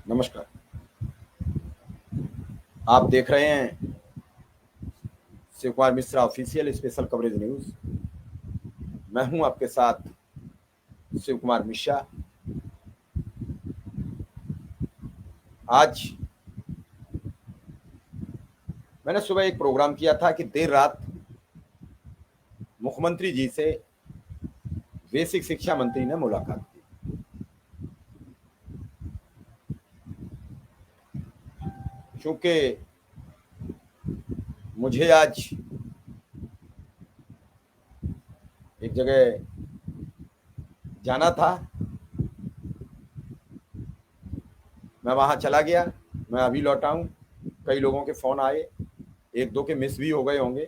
नमस्कार। आप देख रहे हैं Shiv Kumar Mishra official special coverage news. मैं हूं आपके साथ शिव कुमार मिश्रा। आज मैंने सुबह एक प्रोग्राम किया था कि देर रात मुख्यमंत्री जी से बेसिक शिक्षा मंत्री ने मुलाकात की। क्योंकि मुझे आज एक जगह जाना था, मैं वहां चला गया। मैं अभी लौटा हूं। कई लोगों के फोन आए, एक दो के मिस भी हो गए होंगे,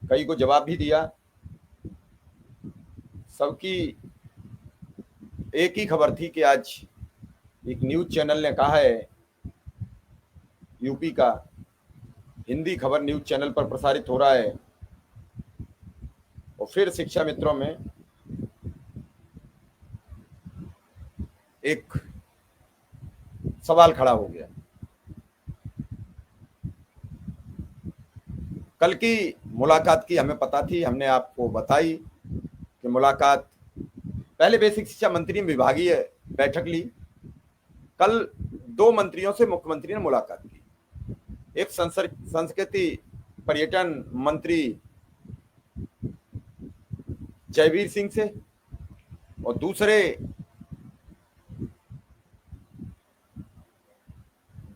कई को जवाब भी दिया। सबकी एक ही खबर थी कि आज एक न्यूज चैनल ने कहा है, यूपी का हिंदी खबर न्यूज चैनल पर प्रसारित हो रहा है, और फिर शिक्षा मित्रों में एक सवाल खड़ा हो गया। कल की मुलाकात की हमें पता थी, हमने आपको बताई कि मुलाकात पहले बेसिक शिक्षा मंत्री ने विभागीय बैठक ली। कल दो मंत्रियों से मुख्यमंत्री ने मुलाकात की। एक संस्कृति पर्यटन मंत्री जयवीर सिंह से और दूसरे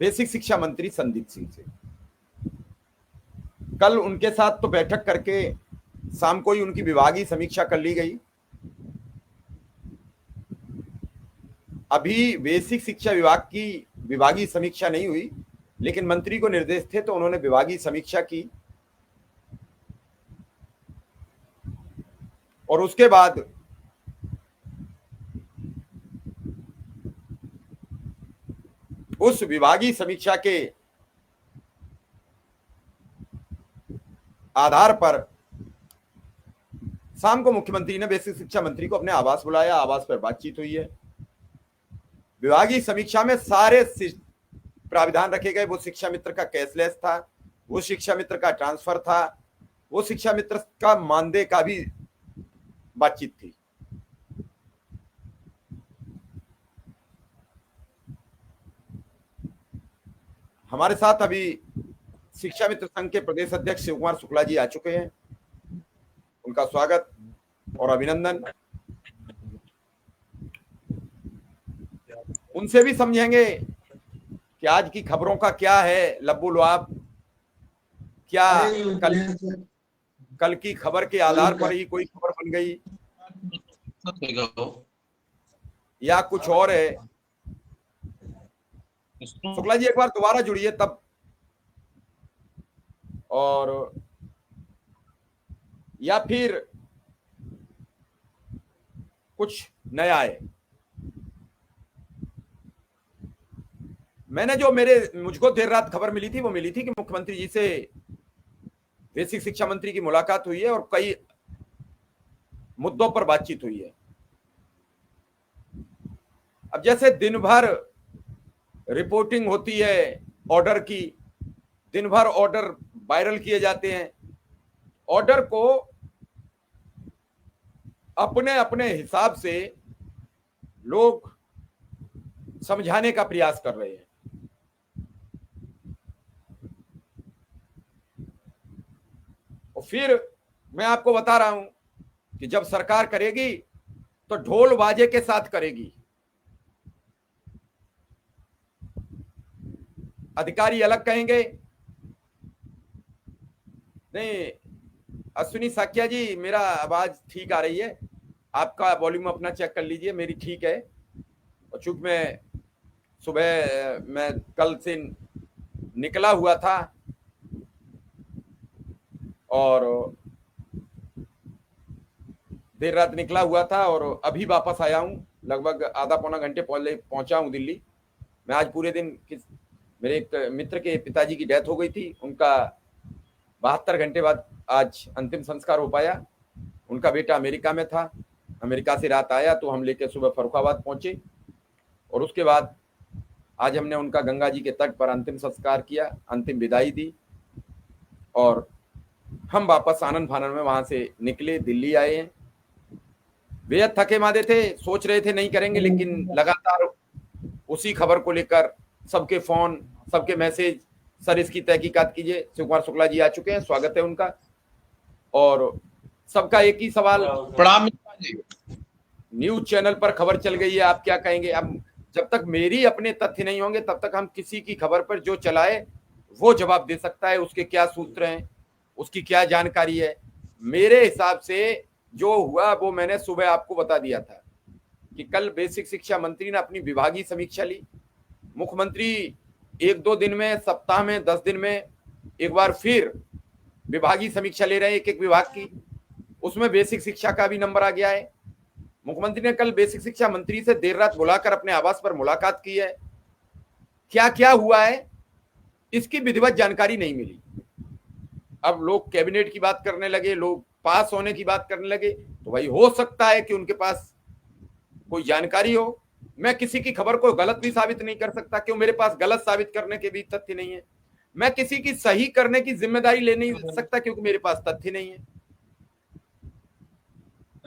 बेसिक शिक्षा मंत्री संदीप सिंह से। कल उनके साथ तो बैठक करके शाम को ही उनकी विभागीय समीक्षा कर ली गई। अभी बेसिक शिक्षा विभाग की विभागीय समीक्षा नहीं हुई, लेकिन मंत्री को निर्देश थे तो उन्होंने विभागीय समीक्षा की। और उसके बाद उस विभागीय समीक्षा के आधार पर शाम को मुख्यमंत्री ने बेसिक शिक्षा मंत्री को अपने आवास बुलाया। आवास पर बातचीत हुई है। विभागीय समीक्षा में सारे प्राविधान रखे गए। वो शिक्षा मित्र का कैशलेस था, वो शिक्षा मित्र का ट्रांसफर था, वो शिक्षा मित्र का मानदेय का भी बातचीत थी। हमारे साथ अभी शिक्षा मित्र संघ के प्रदेश अध्यक्ष शिव कुमार शुक्ला जी आ चुके हैं। उनका स्वागत और अभिनंदन। उनसे भी समझेंगे कि आज की खबरों का क्या है लब्बू लुआब। क्या कल की खबर के आधार पर ही कोई खबर बन गई या कुछ और है। शुक्ला जी एक बार दोबारा जुड़िए तब, और या फिर कुछ नया है। मैंने जो मुझको देर रात खबर मिली थी वो मिली थी कि मुख्यमंत्री जी से बेसिक शिक्षा मंत्री की मुलाकात हुई है और कई मुद्दों पर बातचीत हुई है। अब जैसे दिन भर रिपोर्टिंग होती है ऑर्डर की, दिन भर ऑर्डर वायरल किए जाते हैं। ऑर्डर को अपने अपने हिसाब से लोग समझाने का प्रयास कर रहे हैं। और फिर मैं आपको बता रहा हूं कि जब सरकार करेगी तो ढोल बाजे के साथ करेगी। अधिकारी अलग कहेंगे, नहीं अश्विनी साकिया जी मेरा आवाज ठीक आ रही है, आपका वॉल्यूम अपना चेक कर लीजिए, मेरी ठीक है। और चूंकि मैं सुबह मैं कल से निकला हुआ था और देर रात निकला हुआ था और अभी वापस आया हूं, लगभग आधा पौना घंटे पहले पहुंचा हूं दिल्ली। मैं आज पूरे दिन मेरे एक मित्र के पिताजी की डेथ हो गई थी, उनका 72 घंटे बाद आज अंतिम संस्कार हो पाया। उनका बेटा अमेरिका में था, अमेरिका से रात आया तो हम लेकर सुबह फर्रुखाबाद पहुंचे और उसके बाद आज हमने उनका गंगा जी के तट पर अंतिम संस्कार किया, अंतिम विदाई दी और हम वापस आनंद फानन में वहां से निकले, दिल्ली आए हैं। बेहद थके मादे थे, सोच रहे थे नहीं करेंगे, लेकिन लगातार उसी खबर को लेकर सबके फोन, सबके मैसेज, सर इसकी तहकीकात कीजिए। शिव कुमार शुक्ला जी आ चुके हैं, स्वागत है उनका। और सबका एक ही सवाल, प्रणाम। न्यूज चैनल पर खबर चल गई है, आप क्या कहेंगे? अब जब तक मेरी अपने तथ्य नहीं होंगे तब तक हम किसी की खबर पर जो चलाए वो जवाब दे सकता है, उसके क्या सूत्र हैं, उसकी क्या जानकारी है। मेरे हिसाब से जो हुआ वो मैंने सुबह आपको बता दिया था कि कल बेसिक शिक्षा मंत्री ने अपनी विभागीय समीक्षा ली। मुख्यमंत्री 1-2 दिन में, सप्ताह में, 10 दिन में एक बार फिर विभागीय समीक्षा ले रहे हैं एक एक विभाग की। उसमें बेसिक शिक्षा का भी नंबर आ गया है। मुख्यमंत्री ने कल बेसिक शिक्षा मंत्री से देर रात बुलाकर अपने आवास पर मुलाकात की है। क्या क्या हुआ है इसकी विधिवत जानकारी नहीं मिली। अब लोग कैबिनेट की बात करने लगे, लोग पास होने की बात करने लगे, तो भाई हो सकता है कि उनके पास कोई जानकारी हो। मैं किसी की खबर को गलत भी साबित नहीं कर सकता, क्यों? मेरे पास गलत साबित करने के भी तथ्य नहीं है। मैं किसी की सही करने की जिम्मेदारी ले नहीं सकता, क्योंकि मेरे पास तथ्य नहीं है।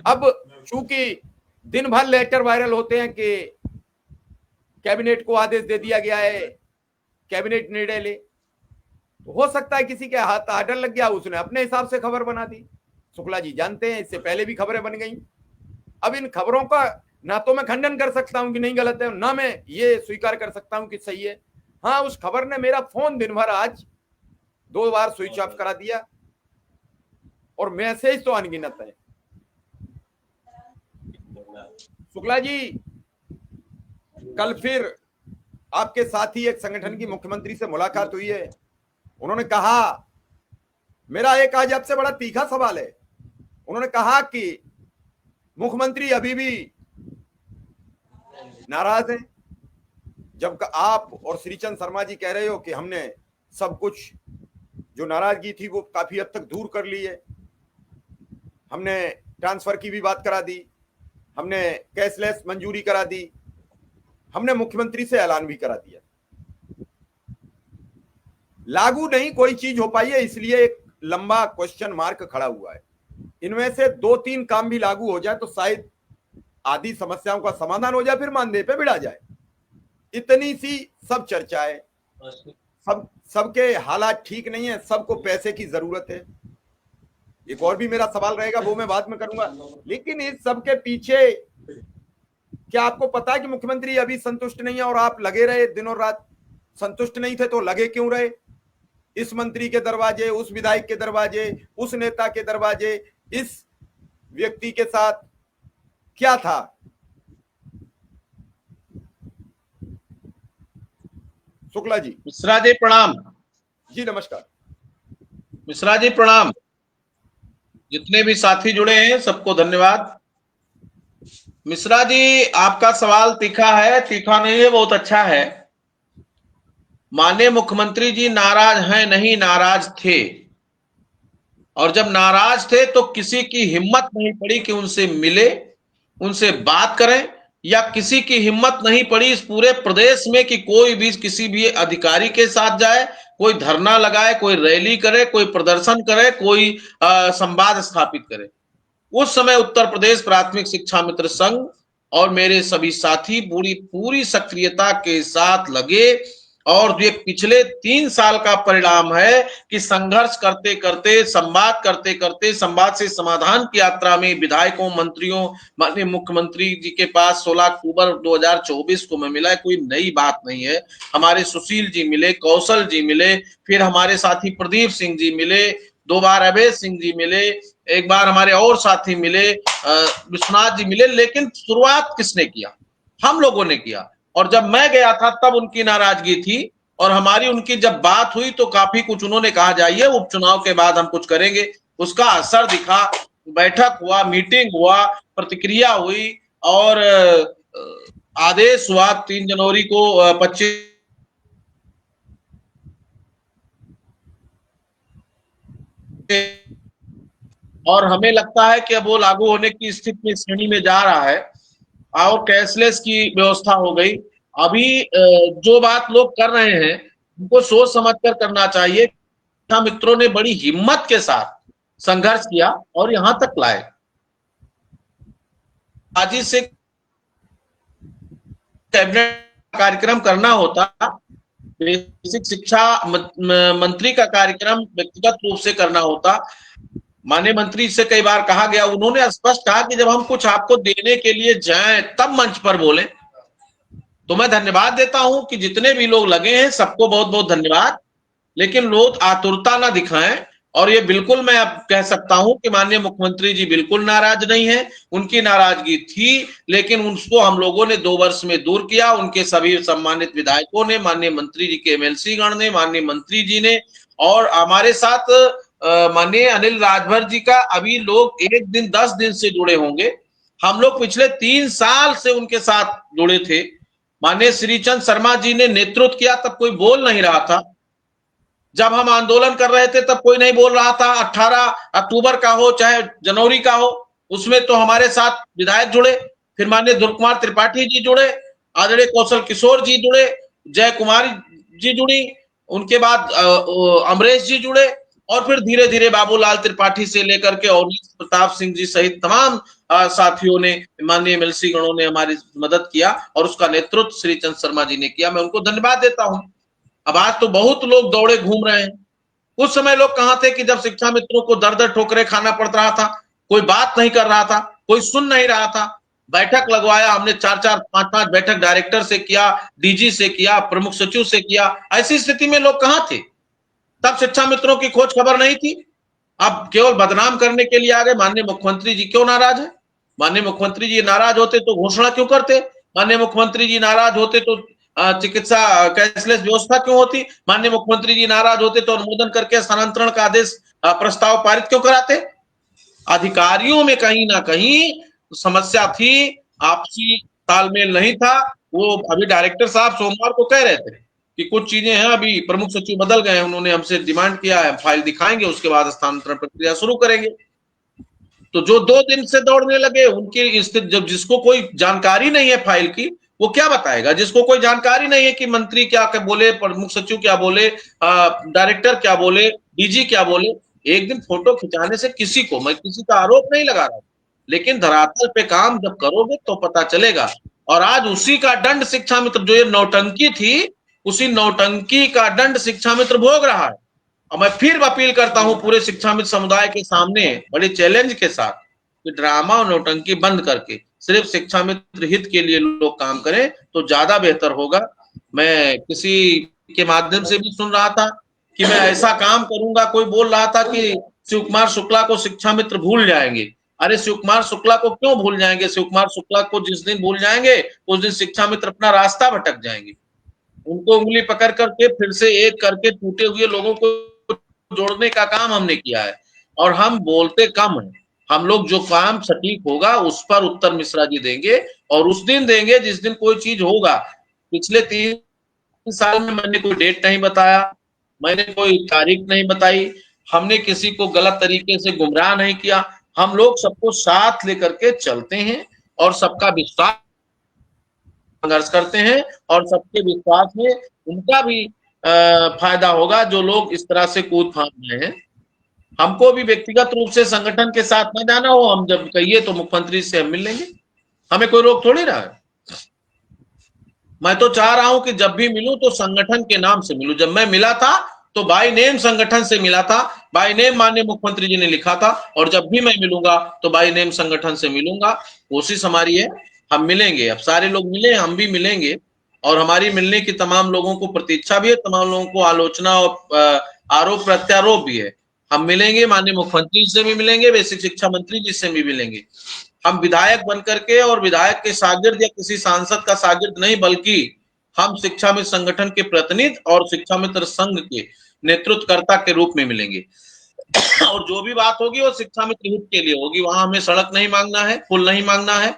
अब चूंकि दिन भर लेटर वायरल होते हैं कि कैबिनेट को आदेश दे दिया गया है, कैबिनेट निर्णय ले, तो हो सकता है किसी के हाथ आर्डर लग गया, उसने अपने हिसाब से खबर बना दी। शुक्ला जी जानते हैं, इससे पहले भी खबरें बन गई। अब इन खबरों का ना तो मैं खंडन कर सकता हूं कि नहीं गलत है, ना मैं ये स्वीकार कर सकता हूं कि सही है। हाँ, उस खबर ने मेरा फोन दिन भर आज 2 बार स्विच ऑफ करा दिया और मैसेज तो अनगिनत है। शुक्ला जी, कल फिर आपके साथ ही एक संगठन की मुख्यमंत्री से मुलाकात हुई है। उन्होंने कहा, मेरा एक आज आपसे बड़ा तीखा सवाल है। उन्होंने कहा कि मुख्यमंत्री अभी भी नाराज हैं, जब आप और श्रीचंद शर्मा जी कह रहे हो कि हमने सब कुछ जो नाराजगी थी वो काफी हद तक दूर कर ली है। हमने ट्रांसफर की भी बात करा दी, हमने कैशलेस मंजूरी करा दी, हमने मुख्यमंत्री से ऐलान भी करा दिया। लागू नहीं कोई चीज हो पाई है, इसलिए एक लंबा क्वेश्चन मार्क खड़ा हुआ है। इनमें से 2-3 काम भी लागू हो जाए तो शायद आदि समस्याओं का समाधान हो जाए, फिर मानदेय पे भिड़ा जाए। इतनी सी सब चर्चा है। सबके हालात ठीक नहीं है, सबको पैसे की जरूरत है। एक और भी मेरा सवाल रहेगा, वो मैं बाद में करूंगा। लेकिन इस सब के पीछे क्या आपको पता है कि मुख्यमंत्री अभी संतुष्ट नहीं है और आप लगे रहे दिनों रात? संतुष्ट नहीं थे तो लगे क्यों रहे? इस मंत्री के दरवाजे, उस विधायक के दरवाजे, उस नेता के दरवाजे, इस व्यक्ति के साथ क्या था? शुक्ला जी। मिश्रा जी प्रणाम। जी नमस्कार। मिश्रा जी प्रणाम। जितने भी साथी जुड़े हैं सबको धन्यवाद। मिश्रा जी, आपका सवाल तीखा है, तीखा नहीं है, बहुत अच्छा है। माननीय मुख्यमंत्री जी नाराज हैं नहीं, नाराज थे। और जब नाराज थे तो किसी की हिम्मत नहीं पड़ी कि उनसे मिले, उनसे बात करें, या किसी की हिम्मत नहीं पड़ी इस पूरे प्रदेश में कि कोई भी किसी भी अधिकारी के साथ जाए, कोई धरना लगाए, कोई रैली करे, कोई प्रदर्शन करे, कोई संवाद स्थापित करे। उस समय उत्तर प्रदेश प्राथमिक शिक्षा मित्र संघ और मेरे सभी साथी पूरी सक्रियता के साथ लगे। और ये पिछले 3 साल का परिणाम है कि संघर्ष करते करते, संवाद करते करते, संवाद से समाधान की यात्रा में विधायकों, मंत्रियों, माननीय मुख्यमंत्री जी के पास 16 अक्टूबर 2024 को मैं मिला। कोई नई बात नहीं है। हमारे सुशील जी मिले, कौशल जी मिले, फिर हमारे साथी प्रदीप सिंह जी मिले, 2 बार अवैध सिंह जी मिले, एक बार हमारे और साथी मिले, विश्वनाथ जी मिले। लेकिन शुरुआत किसने किया? हम लोगों ने किया। और जब मैं गया था तब उनकी नाराजगी थी, और हमारी उनकी जब बात हुई तो काफी कुछ उन्होंने कहा, जाइए उपचुनाव के बाद हम कुछ करेंगे। उसका असर दिखा। बैठक हुआ, मीटिंग हुआ, प्रतिक्रिया हुई और आदेश हुआ 3 जनवरी को 25। और हमें लगता है कि अब वो लागू होने की स्थिति में, श्रेणी में जा रहा है और कैशलेस की व्यवस्था हो गई। अभी जो बात लोग कर रहे हैं उनको सोच समझ कर करना चाहिए। मित्रों ने बड़ी हिम्मत के साथ संघर्ष किया और यहां तक लाए। आज से कैबिनेट कार्यक्रम करना होता, बेसिक शिक्षा मंत्री का कार्यक्रम व्यक्तिगत रूप से करना होता। माननीय मंत्री से कई बार कहा गया, उन्होंने स्पष्ट कहा कि जब हम कुछ आपको देने के लिए जाएं तब मंच पर बोलें। तो मैं धन्यवाद देता हूं कि जितने भी लोग लगे हैं सबको बहुत बहुत धन्यवाद, लेकिन लोग आतुरता ना दिखाएं। और ये बिल्कुल मैं अब कह सकता हूं कि माननीय मुख्यमंत्री जी बिल्कुल नाराज नहीं है, उनकी नाराजगी थी, लेकिन उसको हम लोगों ने 2 वर्ष में दूर किया। उनके सभी सम्मानित विधायकों ने, माननीय मंत्री जी के एमएलसी गण ने, माननीय मंत्री जी ने, और हमारे साथ माननीय अनिल राजभर जी का अभी लोग 1 दिन 10 दिन से जुड़े होंगे। हम लोग पिछले 3 साल से उनके साथ जुड़े थे। माननीय श्रीचंद शर्मा जी ने नेतृत्व किया, तब कोई बोल नहीं रहा था। जब हम आंदोलन कर रहे थे तब कोई नहीं बोल रहा था। 18 अक्टूबर का हो चाहे जनवरी का हो, उसमें तो हमारे साथ विधायक जुड़े, फिर माननीय ध्रुव कुमार त्रिपाठी जी जुड़े, आदरणीय कौशल किशोर जी जुड़े, जय कुमार जी जुड़ी, उनके बाद अमरेश जी जुड़े, और फिर धीरे धीरे बाबूलाल त्रिपाठी से लेकर के और प्रताप सिंह जी सहित तमाम साथियों ने, माननीय एमएलसी गणों ने हमारी मदद किया, और उसका नेतृत्व श्रीचंद शर्मा जी ने किया। मैं उनको धन्यवाद देता हूं। अब आज तो बहुत लोग दौड़े घूम रहे हैं। उस समय लोग कहां थे कि जब शिक्षा मित्रों को दर दर ठोकरें खाना पड़ रहा था, कोई बात नहीं कर रहा था, कोई सुन नहीं रहा था। बैठक लगवाया हमने, 4-4, 5-5 बैठक डायरेक्टर से किया, डीजी से किया, प्रमुख सचिव से किया। ऐसी स्थिति में लोग कहां थे? तब शिक्षा मित्रों की खोज खबर नहीं थी। अब केवल बदनाम करने के लिए आ गए। माननीय मुख्यमंत्री जी क्यों नाराज है? माननीय मुख्यमंत्री जी नाराज होते तो घोषणा क्यों करते? माननीय मुख्यमंत्री जी नाराज होते तो चिकित्सा कैशलेस व्यवस्था क्यों होती? माननीय मुख्यमंत्री जी नाराज होते तो अनुमोदन करके स्थानांतरण का आदेश प्रस्ताव पारित क्यों कराते? अधिकारियों में कहीं ना कहीं समस्या थी, आपसी तालमेल नहीं था। वो अभी डायरेक्टर साहब सोमवार को कह रहे थे कि कुछ चीजें हैं, अभी प्रमुख सचिव बदल गए हैं, उन्होंने हमसे डिमांड किया है, फाइल दिखाएंगे, उसके बाद स्थानांतरण प्रक्रिया शुरू करेंगे। तो जो 2 दिन से दौड़ने लगे, उनकी स्थिति, जब जिसको कोई जानकारी नहीं है फाइल की, वो क्या बताएगा? जिसको कोई जानकारी नहीं है कि मंत्री क्या बोले, प्रमुख सचिव क्या बोले, डायरेक्टर क्या बोले, डीजी क्या बोले, एक दिन फोटो खिंचाने से किसी को, मैं किसी का आरोप नहीं लगा रहा हूं, लेकिन धरातल पे काम जब करोगे तो पता चलेगा। और आज उसी का दंड शिक्षा मित्र, जो ये नौटंकी थी, उसी नौटंकी का दंड शिक्षा मित्र भोग रहा है। और मैं फिर अपील करता हूं पूरे शिक्षा मित्र समुदाय के सामने बड़े चैलेंज के साथ कि ड्रामा और नौटंकी बंद करके सिर्फ शिक्षा मित्र हित के लिए लोग काम करें तो ज्यादा बेहतर होगा। मैं किसी के माध्यम से भी सुन रहा था कि मैं ऐसा काम करूंगा, कोई बोल रहा था कि शिव कुमार शुक्ला को शिक्षा मित्र भूल जाएंगे। अरे शिव कुमार शुक्ला को क्यों भूल जाएंगे? शिव कुमार शुक्ला को जिस दिन भूल जाएंगे उस दिन शिक्षा मित्र अपना रास्ता भटक जाएंगे। उनको उंगली पकड़ करके फिर से एक करके टूटे हुए लोगों को जोड़ने का काम हमने किया है। और हम बोलते कम हैं, हम लोग जो काम सटीक होगा उस पर उत्तर मिश्रा जी देंगे, और उस दिन देंगे जिस दिन कोई चीज होगा। पिछले 3 साल में मैंने कोई डेट नहीं बताया, मैंने कोई तारीख नहीं बताई, हमने किसी को गलत तरीके से गुमराह नहीं किया। हम लोग सबको साथ लेकर के चलते हैं और सबका विश्वास संघर्ष करते हैं, और सबके विश्वास में उनका भी फायदा होगा जो लोग इस तरह से कूद फांद रहे हैं। हमको भी व्यक्तिगत रूप से संगठन के साथ न जाना हो, हम जब कहिए तो मुख्यमंत्री से हम मिल लेंगे, हमें कोई रोक थोड़ी रहा है। मैं तो चाह रहा हूं कि जब भी मिलूं तो संगठन के नाम से मिलूं। जब मैं मिला था तो बाय नेम संगठन से मिला था, बाय नेम माननीय मुख्यमंत्री जी ने लिखा था, और जब भी मैं मिलूंगा तो बाय नेम संगठन से मिलूंगा। कोशिश हमारी है, हम मिलेंगे। अब सारे लोग मिले, हम भी मिलेंगे, और हमारी मिलने की तमाम लोगों को प्रतीक्षा भी है, तमाम लोगों को आलोचना और आरोप प्रत्यारोप भी है। हम मिलेंगे, माननीय मुख्यमंत्री से भी मिलेंगे, बेसिक शिक्षा मंत्री जी से भी मिलेंगे। हम विधायक बनकर के और विधायक के शागिर्द या किसी सांसद का शागिर्द नहीं, बल्कि हम शिक्षा मित्र संगठन के प्रतिनिधि और शिक्षा मित्र संघ के नेतृत्वकर्ता के रूप में मिलेंगे। और जो भी बात होगी वो शिक्षा मित्र हित के लिए होगी। वहां हमें सड़क नहीं मांगना है, पुल नहीं मांगना है,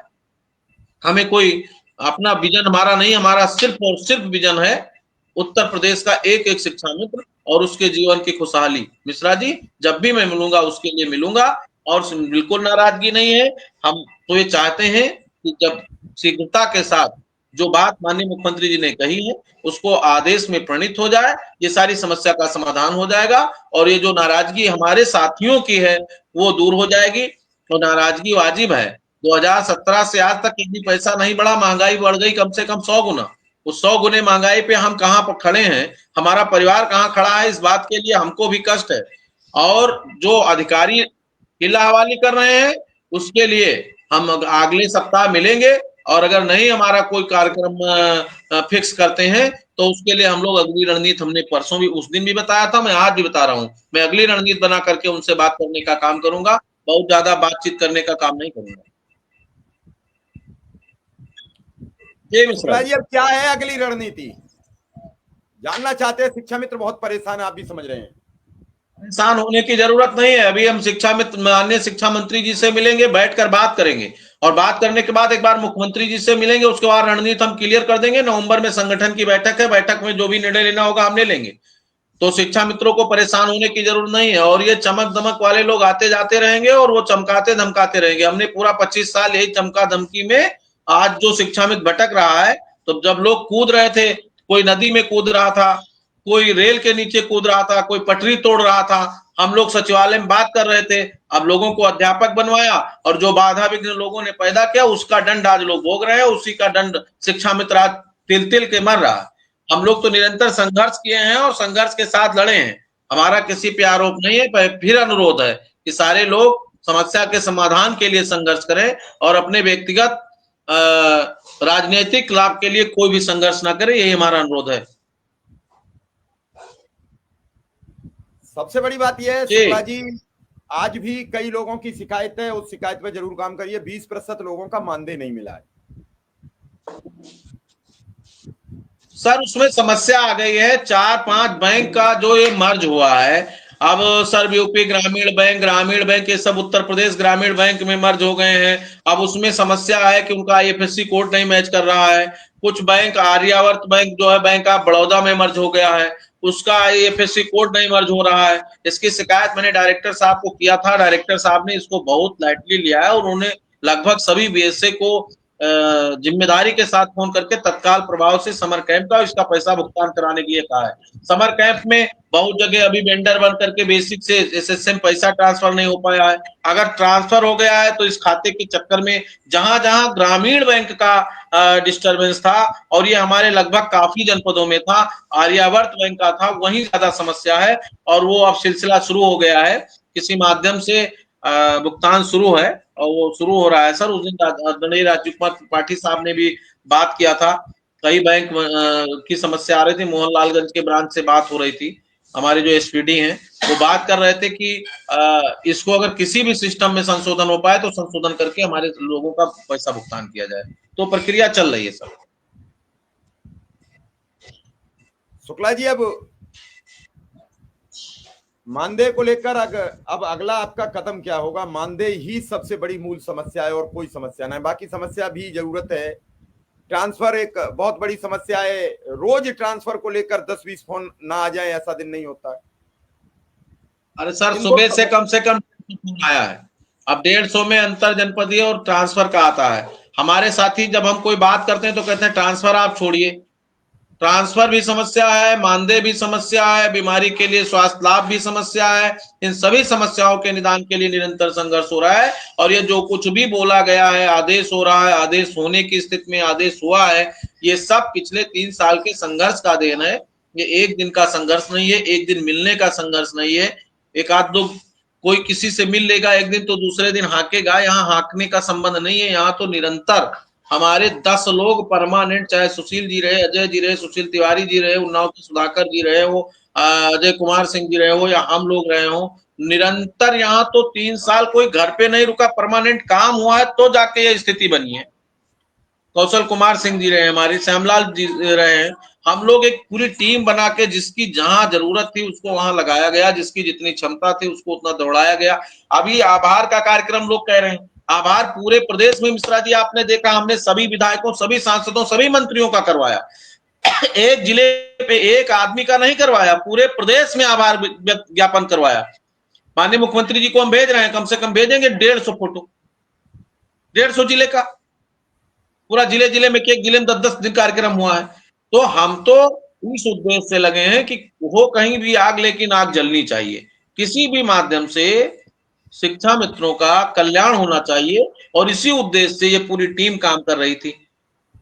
हमें कोई अपना विजन हमारा नहीं, हमारा सिर्फ और सिर्फ विजन है उत्तर प्रदेश का एक एक शिक्षा मित्र और उसके जीवन की खुशहाली। मिश्रा जी, जब भी मैं मिलूंगा उसके लिए मिलूंगा, और बिल्कुल नाराजगी नहीं है। हम तो ये चाहते हैं कि जब शीघ्रता के साथ जो बात माननीय मुख्यमंत्री जी ने कही है उसको आदेश में प्रणीत हो जाए, ये सारी समस्या का समाधान हो जाएगा और ये जो नाराजगी हमारे साथियों की है वो दूर हो जाएगी। तो नाराजगी वाजिब है। 2017 से आज तक कभी पैसा नहीं बढ़ा, महंगाई बढ़ गई कम से कम 100 गुना। उस 100 गुने महंगाई पे हम कहां पर खड़े हैं, हमारा परिवार कहां खड़ा है, इस बात के लिए हमको भी कष्ट है। और जो अधिकारी किला हवाली कर रहे हैं उसके लिए हम अगले सप्ताह मिलेंगे और अगर नहीं हमारा कोई कार्यक्रम फिक्स करते हैं तो उसके लिए हम लोग अगली रणनीति, हमने परसों भी उस दिन भी बताया था, मैं आज भी बता रहा हूं, मैं अगली रणनीति बना करके उनसे बात करने का काम करूंगा, बहुत ज्यादा बातचीत करने का काम नहीं करूंगा। जय मिश्रा शुक्ला जी, अब क्या है अगली रणनीति, जानना चाहते हैं। शिक्षा मित्र बहुत परेशान है, आप भी समझ रहे हैं। परेशान होने की जरूरत नहीं है। अभी हम माननीय शिक्षा मंत्री जी से मिलेंगे, बैठकर बात करेंगे और बात करने के बाद एक बार मुख्यमंत्री जी से मिलेंगे, उसके बाद रणनीति हम क्लियर कर देंगे। नवंबर में संगठन की बैठक है, बैठक में जो भी निर्णय लेना होगा हम ले लेंगे। तो शिक्षा मित्रों को परेशान होने की जरूरत नहीं है और ये चमक दमक वाले लोग आते जाते रहेंगे और वो चमकाते धमकाते रहेंगे। हमने पूरा 25 साल यही चमका धमकी में, आज जो शिक्षा मित्र भटक रहा है, तो जब लोग कूद रहे थे, कोई नदी में कूद रहा था, कोई रेल के नीचे कूद रहा था, कोई पटरी तोड़ रहा था, हम लोग सचिवालय में बात कर रहे थे, अब लोगों को अध्यापक बनवाया और जो बाधा विघ्न लोगों ने पैदा किया उसका दंड आज लोग भोग रहे हैं। उसी का दंड शिक्षा मित्र आज तिल तिल के मर रहा है। हम लोग तो निरंतर संघर्ष किए हैं और संघर्ष के साथ लड़े हैं, हमारा किसी पे आरोप नहीं है। फिर अनुरोध है कि सारे लोग समस्या के समाधान के लिए संघर्ष करें और अपने व्यक्तिगत राजनीतिक लाभ के लिए कोई भी संघर्ष ना करे, यही हमारा अनुरोध है। सबसे बड़ी बात यह है शुक्ला जी, आज भी कई लोगों की शिकायत है, उस शिकायत पे जरूर काम करिए। 20% लोगों का मानदेय नहीं मिला है सर, उसमें समस्या आ गई है। 4-5 बैंक का जो ये मर्ज हुआ है, अब सर यूपी ग्रामीण बैंक ये सब उत्तर प्रदेश ग्रामीण बैंक में मर्ज हो गए हैं। अब उसमें समस्या है कि उनका आईएफएससी कोड नहीं मैच कर रहा है। कुछ बैंक, आर्यावर्त बैंक जो है बैंक ऑफ बड़ौदा में मर्ज हो गया है, उसका आईएफएससी कोड नहीं मर्ज हो रहा है। इसकी शिकायत मैंने डायरेक्टर साहब को किया था, डायरेक्टर साहब ने इसको बहुत लाइटली लिया है और उन्होंने लगभग सभी बीएसए को जिम्मेदारी के साथ फोन करके तत्काल प्रभाव से समर कैंप का इसका पैसा भुगतान कराने के लिए कहा है। समर कैंप में बहुत जगह अभी वेंडर बन करके बेसिक से एसएसएम पैसा ट्रांसफर नहीं हो पाया है। अगर ट्रांसफर हो गया है तो इस खाते के चक्कर में जहां जहां ग्रामीण बैंक का डिस्टर्बेंस था और ये हमारे लगभग काफी जनपदों में था, आर्यावर्त बैंक का था, वहीं ज्यादा समस्या है और वो अब सिलसिला शुरू हो गया है, किसी माध्यम से भुगतान शुरू है और वो शुरू हो रहा है। सर, उस दिन आदरणीय राजीव कुमार त्रिपाठी साहब ने भी बात किया था, कई बैंक की समस्या आ रही थी, मोहनलालगंज के ब्रांच से बात हो रही थी, हमारे जो एसपीडी हैं वो बात कर रहे थे कि इसको अगर किसी भी सिस्टम में संशोधन हो पाए तो संशोधन करके हमारे लोगों का पैसा भुगतान किया जाए। तो प्रक्रिया चल रही है सर। शुक्ला जी, अब मानदेय को लेकर अब अगला आपका कदम क्या होगा? मानदेय ही सबसे बड़ी मूल समस्या है और कोई समस्या नहीं, बाकी समस्या भी जरूरत है। ट्रांसफर एक बहुत बड़ी समस्या है, रोज ट्रांसफर को लेकर 10-20 फोन ना आ जाए ऐसा दिन नहीं होता। अरे सर, सुबह से कम आया है, अब 150 में अंतर जनपदीय और ट्रांसफर का आता है। हमारे साथी जब हम कोई बात करते हैं तो कहते हैं ट्रांसफर आप छोड़िए, ट्रांसफर भी समस्या है, मानदेय भी समस्या है, बीमारी के लिए स्वास्थ्य लाभ भी समस्या है। इन सभी समस्याओं के निदान के लिए निरंतर संघर्ष हो रहा है और ये जो कुछ भी बोला गया है, आदेश हो रहा है, आदेश होने की स्थिति में आदेश हुआ है, ये सब पिछले 3 साल के संघर्ष का देन है। ये एक दिन का संघर्ष नहीं है, एक दिन मिलने का संघर्ष नहीं है। एक आध दो कोई किसी से मिल लेगा एक दिन तो दूसरे दिन हाकेगा, यहाँ हाकने का संबंध नहीं है। यहाँ तो निरंतर हमारे 10 लोग परमानेंट, चाहे सुशील जी रहे, अजय जी रहे, सुशील तिवारी जी रहे, उन्नाव के सुधाकर जी रहे हो, अजय कुमार सिंह जी रहे हो या हम लोग रहे हो, निरंतर यहाँ तो 3 साल कोई घर पे नहीं रुका, परमानेंट काम हुआ है तो जाके ये स्थिति बनी है। कौशल कुमार सिंह जी रहे, हमारी श्यामलाल जी रहे हैं, हम लोग एक पूरी टीम बना के जिसकी जहां जरूरत थी उसको वहां लगाया गया, जिसकी जितनी क्षमता थी उसको उतना दौड़ाया गया। अभी आभार का कार्यक्रम लोग कह रहे हैं, आभार पूरे प्रदेश में मिश्रा जी आपने देखा, हमने सभी विधायकों, सभी सांसदों, सभी मंत्रियों का करवाया, एक जिले पे एक आदमी का नहीं करवाया, पूरे प्रदेश में आभार ज्ञापन करवाया। माननीय मुख्यमंत्री जी को हम भेज रहे हैं, कम से कम भेजेंगे 150 फोटो, 150 जिले का पूरा जिले जिले में, एक जिले में 10-10 दिन कार्यक्रम हुआ है। तो हम तो इस उद्देश्य से लगे हैं कि हो कहीं भी आग, लेकिन आग जलनी चाहिए। किसी भी माध्यम से शिक्षा मित्रों का कल्याण होना चाहिए, और इसी उद्देश्य से ये पूरी टीम काम कर रही थी,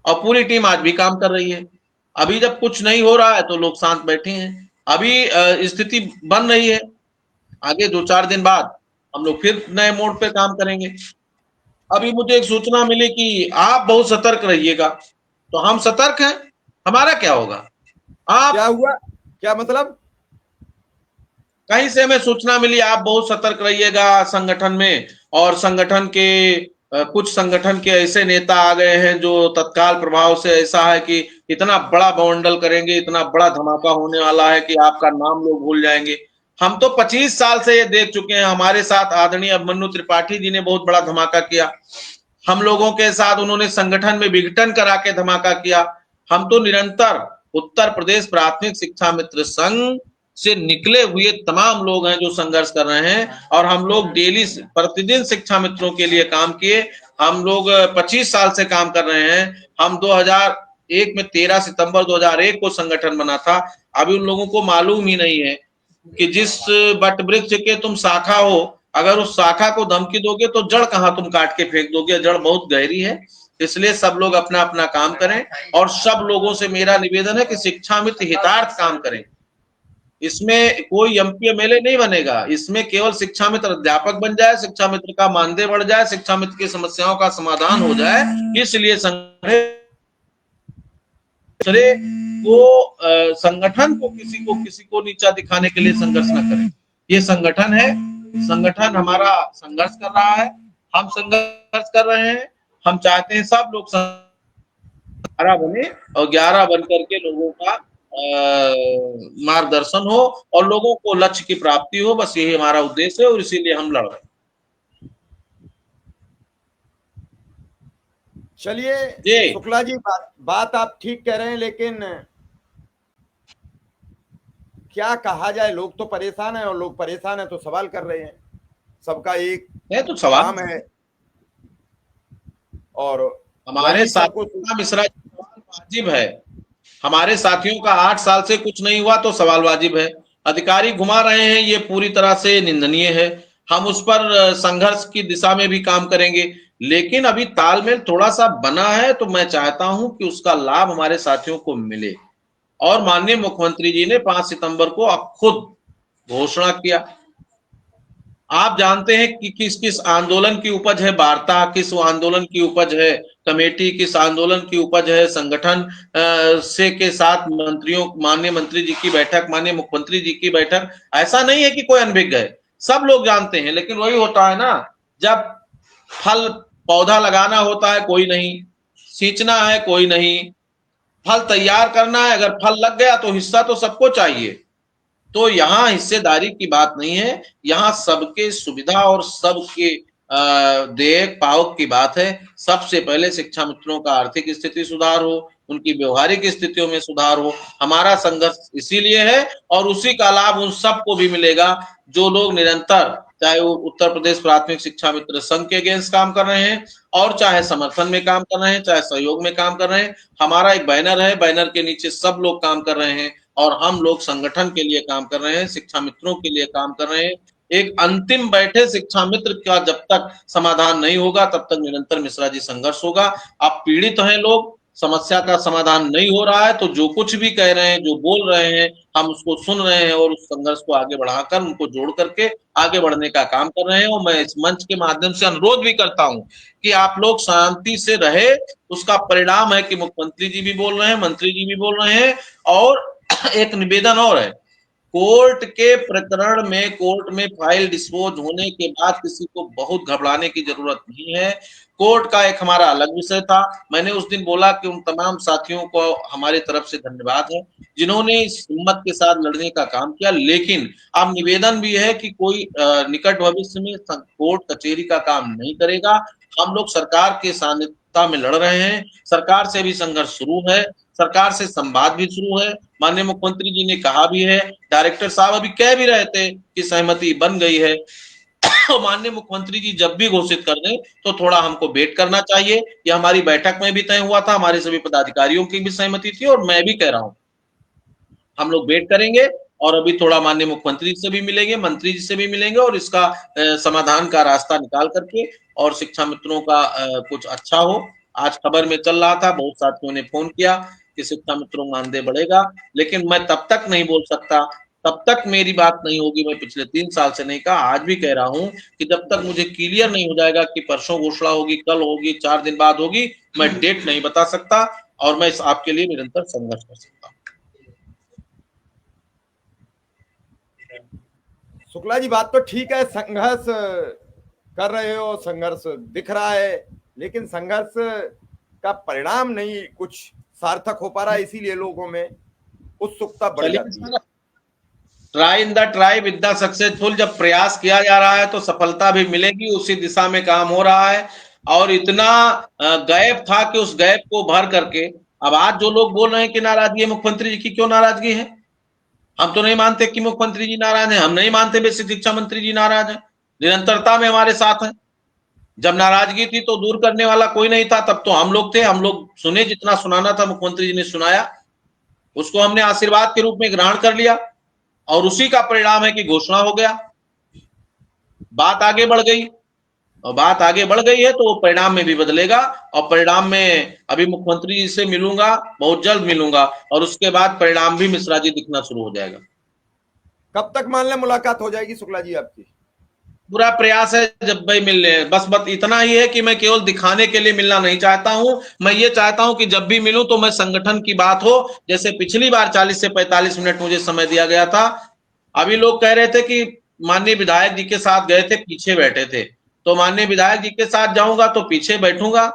और पूरी टीम आज भी काम कर रही है। अभी जब कुछ नहीं हो रहा है तो लोग शांत बैठे हैं। अभी स्थिति बन रही है, आगे 2-4 दिन बाद हम लोग फिर नए मोड पे काम करेंगे। अभी मुझे एक सूचना मिली कि आप बहुत सतर्क रहिएगा, तो हम सतर्क हैं, हमारा क्या होगा। आप क्या हुआ, क्या मतलब? कहीं से हमें सूचना मिली आप बहुत सतर्क रहिएगा संगठन में, और संगठन के कुछ संगठन के ऐसे नेता आ गए हैं जो तत्काल प्रभाव से ऐसा है कि इतना बड़ा बवंडल करेंगे, इतना बड़ा धमाका होने वाला है कि आपका नाम लोग भूल जाएंगे। हम तो 25 साल से ये देख चुके हैं, हमारे साथ आदरणीय अभिमन्यु त्रिपाठी जी ने बहुत बड़ा धमाका किया, हम लोगों के साथ उन्होंने संगठन में विघटन करा के धमाका किया। हम तो निरंतर उत्तर प्रदेश प्राथमिक शिक्षा मित्र संघ से निकले हुए तमाम लोग हैं जो संघर्ष कर रहे हैं, और हम लोग डेली प्रतिदिन शिक्षा मित्रों के लिए काम किए। हम लोग 25 साल से काम कर रहे हैं। हम 2001 में 13 सितंबर 2001 को संगठन बना था। अभी उन लोगों को मालूम ही नहीं है कि जिस बट वृक्ष के तुम शाखा हो, अगर उस शाखा को धमकी दोगे तो जड़ कहां तुम काट के फेंक दोगे, जड़ बहुत गहरी है। इसलिए सब लोग अपना अपना काम करें, और सब लोगों से मेरा निवेदन है कि शिक्षा मित्र हितार्थ काम करें। इसमें कोई एमपी एमएलए नहीं बनेगा, इसमें केवल शिक्षा मित्र अध्यापक बन जाए, शिक्षा मित्र का मानदेय बढ़ जाए, शिक्षा मित्र की समस्याओं का समाधान हो जाए। इसलिए संगठन को किसी को नीचा दिखाने के लिए संघर्ष न करें। ये संगठन है, संगठन हमारा संघर्ष कर रहा है, हम संघर्ष कर रहे हैं। हम चाहते हैं सब लोग 11 बने, और 11 बन करके लोगों का मार्गदर्शन हो और लोगों को लक्ष्य की प्राप्ति हो। बस यही हमारा उद्देश्य है, और इसीलिए हम लड़ रहे हैं। चलिए शुक्ला जी, बात आप ठीक कह रहे हैं, लेकिन क्या कहा जाए, लोग तो परेशान हैं, और लोग परेशान हैं तो सवाल कर रहे हैं। सबका एक तो सवाल काम है, और हमारे साथियों का मिश्रा वाजिब है। हमारे साथियों का 8 साल से कुछ नहीं हुआ तो सवाल वाजिब है। अधिकारी घुमा रहे हैं, ये पूरी तरह से निंदनीय है। हम उस पर संघर्ष की दिशा में भी काम करेंगे, लेकिन अभी तालमेल थोड़ा सा बना है, तो मैं चाहता हूं कि उसका लाभ हमारे साथियों को मिले। और माननीय मुख्यमंत्री जी ने 5 सितंबर को अब खुद घोषणा किया। आप जानते हैं कि किस किस आंदोलन की उपज है वार्ता, किस आंदोलन की उपज है कमेटी, किस आंदोलन की उपज है संगठन से के साथ मंत्रियों, माननीय मंत्री जी की बैठक, माननीय मुख्यमंत्री जी की बैठक। ऐसा नहीं है कि कोई अनभिज्ञ है, सब लोग जानते हैं। लेकिन वही होता है ना, जब फल पौधा लगाना होता है कोई नहीं, सींचना है कोई नहीं, फल तैयार करना है, अगर फल लग गया तो हिस्सा तो सबको चाहिए। तो यहाँ हिस्सेदारी की बात नहीं है, यहाँ सबके सुविधा और सबके देख पावक की बात है। सबसे पहले शिक्षा मित्रों का आर्थिक स्थिति सुधार हो, उनकी व्यवहारिक स्थितियों में सुधार हो। हमारा संघर्ष इसीलिए है, और उसी का लाभ उन सबको भी मिलेगा जो लोग निरंतर, चाहे वो उत्तर प्रदेश प्राथमिक शिक्षा मित्र संघ के अगेंस्ट काम कर रहे हैं, और चाहे समर्थन में काम कर रहे हैं, चाहे सहयोग में काम कर रहे हैं। हमारा एक बैनर है, बैनर के नीचे सब लोग काम कर रहे हैं, और हम लोग संगठन के लिए काम कर रहे हैं, शिक्षा मित्रों के लिए काम कर रहे हैं। एक अंतिम बैठे शिक्षा मित्र का जब तक समाधान नहीं होगा तब तक निरंतर मिश्रा जी संघर्ष होगा। आप पीड़ित हैं, लोग, समस्या का समाधान नहीं हो रहा है, तो जो कुछ भी कह रहे हैं, जो बोल रहे हैं, हम उसको सुन रहे हैं, और उस संघर्ष को आगे बढ़ाकर उनको जोड़ करके आगे बढ़ने का काम कर रहे हैं। और मैं इस मंच के माध्यम से अनुरोध भी करता हूं कि आप लोग शांति से रहे। उसका परिणाम है कि मुख्यमंत्री जी भी बोल रहे हैं, मंत्री जी भी बोल रहे हैं। और एक निवेदन और है, कोर्ट के प्रकरण में, कोर्ट में फाइल डिस्पोज होने के बाद किसी को बहुत घबराने की जरूरत नहीं है। कोर्ट का एक हमारा अलग विषय था। मैंने उस दिन बोला कि उन तमाम साथियों को हमारी तरफ से धन्यवाद है जिन्होंने इस हिम्मत के साथ लड़ने का काम किया। लेकिन अब निवेदन भी है कि कोई निकट भविष्य में कोर्ट कचहरी का काम नहीं करेगा। हम लोग सरकार के सानिध्य में लड़ रहे हैं, सरकार से भी संघर्ष शुरू है, सरकार से संवाद भी शुरू है। माननीय मुख्यमंत्री जी ने कहा भी है, डायरेक्टर साहब अभी कह भी रहे थे कि सहमति बन गई है माननीय मुख्यमंत्री जी जब भी घोषित कर दें तो थोड़ा हमको वेट करना चाहिए। ये हमारी बैठक में भी तय हुआ था, हमारे सभी पदाधिकारियों की भी सहमति थी और मैं भी कह रहा हूं हम लोग वेट करेंगे और अभी थोड़ा माननीय मुख्यमंत्री से भी मिलेंगे, मंत्री जी से भी मिलेंगे और इसका समाधान का रास्ता निकाल करके और शिक्षा मित्रों का कुछ अच्छा हो। आज खबर में चल रहा था, बहुत साथियों ने फोन किया कि शिक्षा मित्रों का मानदेय बढ़ेगा, लेकिन मैं तब तक नहीं बोल सकता, तब तक मेरी बात नहीं होगी। मैं पिछले 3 साल से नहीं कहा, आज भी कह रहा हूं कि जब तक मुझे क्लियर नहीं हो जाएगा कि परसों घोषणा होगी, कल होगी, 4 दिन बाद होगी, मैं डेट नहीं बता सकता और मैं इस आपके लिए निरंतर संघर्ष कर सकता हूं। शुक्ला जी, बात तो ठीक है, संघर्ष कर रहे हो, संघर्ष दिख रहा है, लेकिन संघर्ष का परिणाम नहीं कुछ सार्थक हो पा रहा है, इसीलिए लोगों में उत्सुकता बढ़ जाती है। Try in the try with the successful, जब प्रयास किया जा रहा है तो सफलता भी मिलेगी, उसी दिशा में काम हो रहा है। और इतना गैप था कि उस गैप को भर करके अब आज जो लोग बोल रहे हैं कि नाराजगी है मुख्यमंत्री जी की, क्यों नाराजगी है? हम तो नहीं मानते कि मुख्यमंत्री जी नाराज हैं, हम नहीं मानते बेसिक शिक्षा मंत्री जी नाराज हैं, निरंतरता में हमारे साथ हैं। जब नाराजगी थी तो दूर करने वाला कोई नहीं था, तब तो हम लोग थे, हम लोग सुने, जितना सुनाना था मुख्यमंत्री जी ने सुनाया, उसको हमने आशीर्वाद के रूप में ग्रहण कर लिया और उसी का परिणाम है कि घोषणा हो गया, बात आगे बढ़ गई और बात आगे बढ़ गई है तो वो परिणाम में भी बदलेगा। और परिणाम में अभी मुख्यमंत्री जी से मिलूंगा, बहुत जल्द मिलूंगा और उसके बाद परिणाम भी मिश्रा जी दिखना शुरू हो जाएगा। कब तक मान लें मुलाकात हो जाएगी शुक्ला जी आपकी? पूरा प्रयास है जब भाई मिल ले, बस इतना ही है कि मैं केवल दिखाने के लिए मिलना नहीं चाहता हूं, मैं ये चाहता हूं कि जब भी मिलूं तो मैं संगठन की बात हो, जैसे पिछली बार 40 से 45 मिनट मुझे समय दिया गया था। अभी लोग कह रहे थे कि माननीय विधायक जी के साथ गए थे, पीछे बैठे थे, तो माननीय विधायक जी के साथ जाऊंगा तो पीछे बैठूंगा,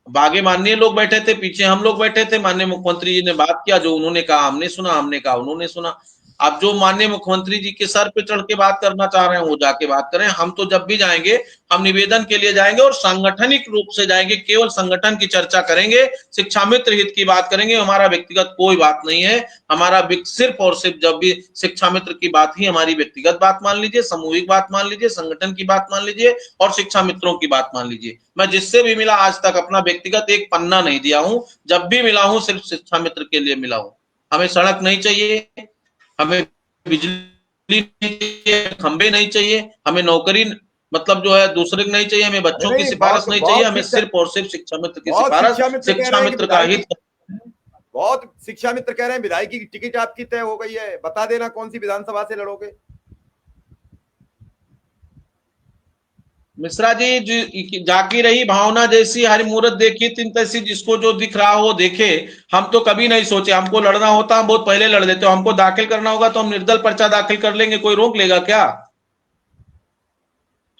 बागे माननीय लोग बैठे थे, पीछे हम लोग बैठे थे, माननीय मुख्यमंत्री जी ने बात किया, जो उन्होंने कहा हमने सुना, हमने कहा उन्होंने सुना। अब जो माननीय मुख्यमंत्री जी के सर पे चढ़ के बात करना चाह रहे हैं वो जाके बात करें, हम तो जब भी जाएंगे हम निवेदन के लिए जाएंगे और सांगठनिक रूप से जाएंगे, केवल संगठन की चर्चा करेंगे, शिक्षा मित्र हित की बात करेंगे, हमारा व्यक्तिगत कोई बात नहीं है। हमारा सिर्फ और सिर्फ जब भी शिक्षा मित्र की बात ही हमारी व्यक्तिगत बात मान लीजिए, सामूहिक बात मान लीजिए, संगठन की बात मान लीजिए और शिक्षा मित्रों की बात मान लीजिए। मैं जिससे भी मिला आज तक अपना व्यक्तिगत एक पन्ना नहीं दिया हूं, जब भी मिला हूं सिर्फ शिक्षा मित्र के लिए मिला हूं। हमें सड़क नहीं चाहिए, हमें बिजली नहीं चाहिए, खंबे नहीं चाहिए, हमें नौकरी मतलब जो है दूसरे की नहीं चाहिए, हमें बच्चों की नहीं, सिफारिश नहीं चाहिए, हमें सिर्फ और सिर्फ शिक्षा मित्र की बहुत सिफारिश, शिक्षा मित्र कह शिक्षा रहे हैं कि मित्र का हित। बहुत शिक्षा मित्र कह रहे हैं विधायक की टिकट आपकी तय हो गई है, बता देना कौन सी विधानसभा से लड़ोगे। मिश्रा जी, जाकी रही भावना जैसी हरि मूरत देखी तीन तैसी, जिसको जो दिख रहा हो देखे। हम तो कभी नहीं सोचे हमको लड़ना होता, हम बहुत पहले लड़ देते, हमको दाखिल करना होगा तो हम निर्दल पर्चा दाखिल कर लेंगे, कोई रोक लेगा क्या?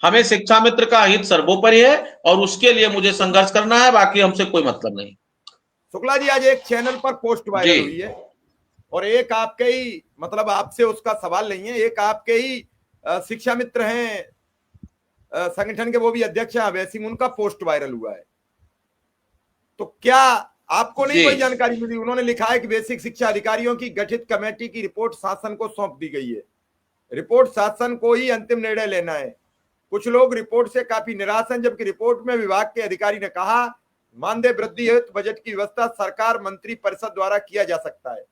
हमें शिक्षा मित्र का हित सर्वोपरि है और उसके लिए मुझे संघर्ष करना है, बाकी हमसे कोई मतलब नहीं। शुक्ला जी, आज एक चैनल पर पोस्ट वायरल हुई है और एक आपके ही, मतलब आपसे उसका सवाल नहीं है, एक आपके ही शिक्षा मित्र हैं संगठन के, वो भी अध्यक्ष हैं अभय सिंह, उनका पोस्ट वायरल हुआ है। तो क्या आपको नहीं कोई जानकारी मिली? उन्होंने लिखा है कि बेसिक शिक्षा अधिकारियों की गठित कमेटी की रिपोर्ट शासन को सौंप दी गई है, रिपोर्ट शासन को ही अंतिम निर्णय लेना है। कुछ लोग रिपोर्ट से काफी निराश हैं, जबकि रिपोर्ट में विभाग के अधिकारी ने कहा मानदेय वृद्धि हेतु बजट की व्यवस्था सरकार मंत्री परिषद द्वारा किया जा सकता है,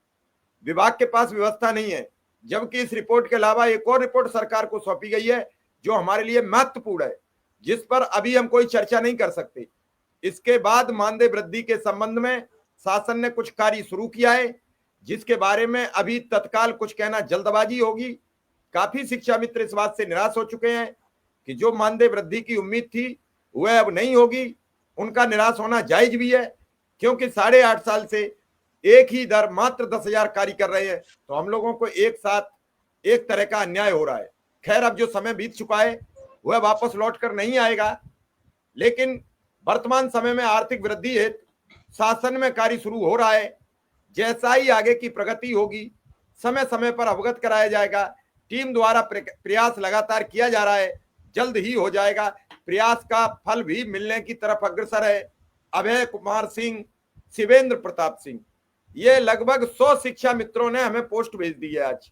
विभाग के पास व्यवस्था नहीं है। जबकि इस रिपोर्ट के अलावा एक और रिपोर्ट सरकार को सौंपी गई है जो हमारे लिए महत्वपूर्ण है, जिस पर अभी हम कोई चर्चा नहीं कर सकते। इसके बाद मानदेय वृद्धि के संबंध में शासन ने कुछ कार्य शुरू किया है, जिसके बारे में अभी तत्काल कुछ कहना जल्दबाजी होगी। काफी शिक्षा मित्र इस बात से निराश हो चुके हैं कि जो मानदेय वृद्धि की उम्मीद थी वह अब नहीं होगी। उनका निराश होना जायज भी है, क्योंकि 8.5 साल से एक ही दर मात्र 10,000 कार्य कर रहे हैं, तो हम लोगों को एक साथ एक तरह का अन्याय हो रहा है। खैर, अब जो समय बीत चुका है वह वापस लौट कर नहीं आएगा, लेकिन वर्तमान समय में आर्थिक वृद्धि हेतु शासन में कार्य शुरू हो रहा है। जैसा ही आगे की प्रगति होगी समय समय पर अवगत कराया जाएगा। टीम द्वारा प्रयास लगातार किया जा रहा है, जल्द ही हो जाएगा। प्रयास का फल भी मिलने की तरफ अग्रसर है। अभय कुमार सिंह, शिवेंद्र प्रताप सिंह, ये लगभग 100 शिक्षा मित्रों ने हमें पोस्ट भेज दी है आज,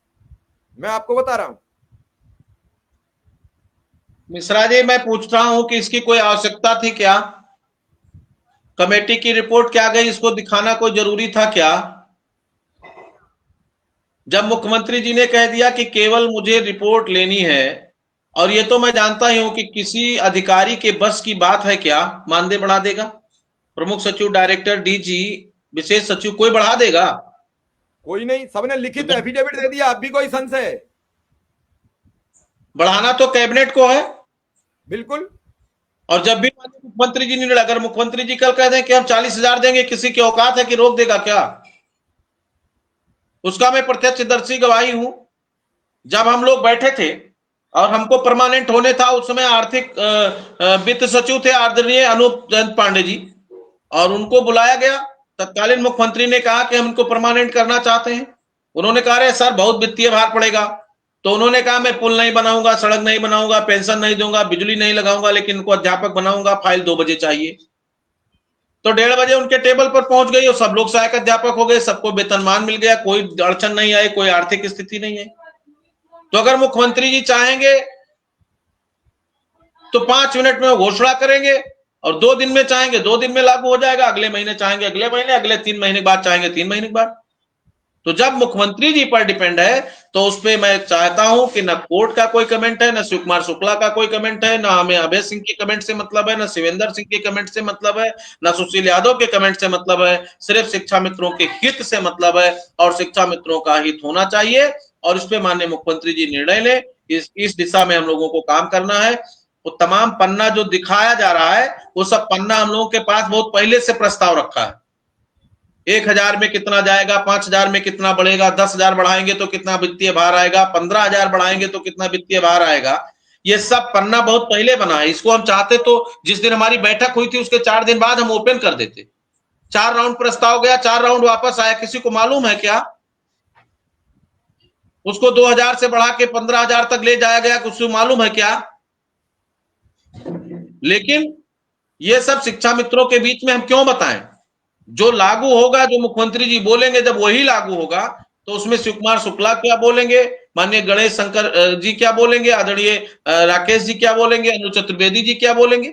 मैं आपको बता रहा हूं। मिश्रा जी, मैं पूछ रहा हूं कि इसकी कोई आवश्यकता थी क्या? कमेटी की रिपोर्ट क्या गई, इसको दिखाना कोई जरूरी था क्या? जब मुख्यमंत्री जी ने कह दिया कि केवल मुझे रिपोर्ट लेनी है, और ये तो मैं जानता ही हूं कि किसी अधिकारी के बस की बात है क्या मानदेय बढ़ा देगा? प्रमुख सचिव, डायरेक्टर, डीजी, विशेष सचिव, कोई बढ़ा देगा? कोई नहीं, सबने लिखित तो एफिडेविट दे दिया, अब भी कोई संशय? बढ़ाना तो कैबिनेट को है। बिल्कुल। और जब भी माननीय मुख्यमंत्री जी ने, अगर मुख्यमंत्री जी कल कह दें कि हम 40,000 देंगे, किसी की औकात है कि रोक देगा क्या? उसका मैं प्रत्यक्षदर्शी गवाही हूं। जब हम लोग बैठे थे और हमको परमानेंट होने था, उस समय आर्थिक वित्त सचिव थे आदरणीय अनूप चंद पांडे जी, और उनको बुलाया गया। तत्कालीन मुख्यमंत्री ने कहा कि हम इनको परमानेंट करना चाहते हैं। उन्होंने कहा रहे सर बहुत वित्तीय भार पड़ेगा। तो उन्होंने कहा मैं पुल नहीं बनाऊंगा, सड़क नहीं बनाऊंगा, पेंशन नहीं दूंगा, बिजली नहीं लगाऊंगा, लेकिन इनको अध्यापक बनाऊंगा, फाइल 2 बजे चाहिए। तो 1:30 बजे उनके टेबल पर पहुंच गई और सब लोग सहायक अध्यापक हो गए, सबको वेतनमान मिल गया, कोई अड़चन नहीं आई, कोई आर्थिक स्थिति नहीं है। तो अगर मुख्यमंत्री जी चाहेंगे तो 5 मिनट में घोषणा करेंगे, और 2 दिन में चाहेंगे 2 दिन में लागू हो जाएगा, अगले महीने चाहेंगे अगले महीने, अगले 3 महीने बाद चाहेंगे 3 महीने के बाद। तो जब मुख्यमंत्री जी पर डिपेंड है, तो उसपे मैं चाहता हूं कि न कोर्ट का कोई कमेंट है, न शिव कुमार शुक्ला का कोई कमेंट है, न हमें अभय सिंह के कमेंट से मतलब है, न शिवेंद्र सिंह के कमेंट से मतलब है, न सुशील यादव के कमेंट से मतलब है। सिर्फ शिक्षा मित्रों के हित से मतलब है, और शिक्षा मित्रों का हित होना चाहिए। और इस पे माननीय मुख्यमंत्री जी निर्णय ले, इस दिशा में हम लोगों को काम करना है। वो तमाम पन्ना जो दिखाया जा रहा है, वो सब पन्ना हम लोगों के पास बहुत पहले से प्रस्ताव रखा है। 1,000 में कितना जाएगा, 5,000 में कितना बढ़ेगा, 10,000 बढ़ाएंगे तो कितना वित्तीय भार आएगा, 15,000 बढ़ाएंगे तो कितना वित्तीय भार आएगा। ये सब पन्ना बहुत पहले बना है। इसको हम चाहते तो जिस दिन हमारी बैठक हुई थी उसके 4 दिन बाद हम ओपन कर देते। 4 राउंड प्रस्ताव गया, 4 राउंड वापस आया। किसी को मालूम है क्या? उसको 2,000 से बढ़ा के 15,000 तक ले जाया गया, कुछ मालूम है क्या? लेकिन ये सब शिक्षा मित्रों के बीच में हम क्यों बताएं? जो लागू होगा, जो मुख्यमंत्री जी बोलेंगे, जब वही लागू होगा, तो उसमें शिव कुमार शुक्ला क्या बोलेंगे, माननीय गणेश शंकर जी क्या बोलेंगे, आदरणीय राकेश जी क्या बोलेंगे, अनु चतुर्वेदी जी क्या बोलेंगे?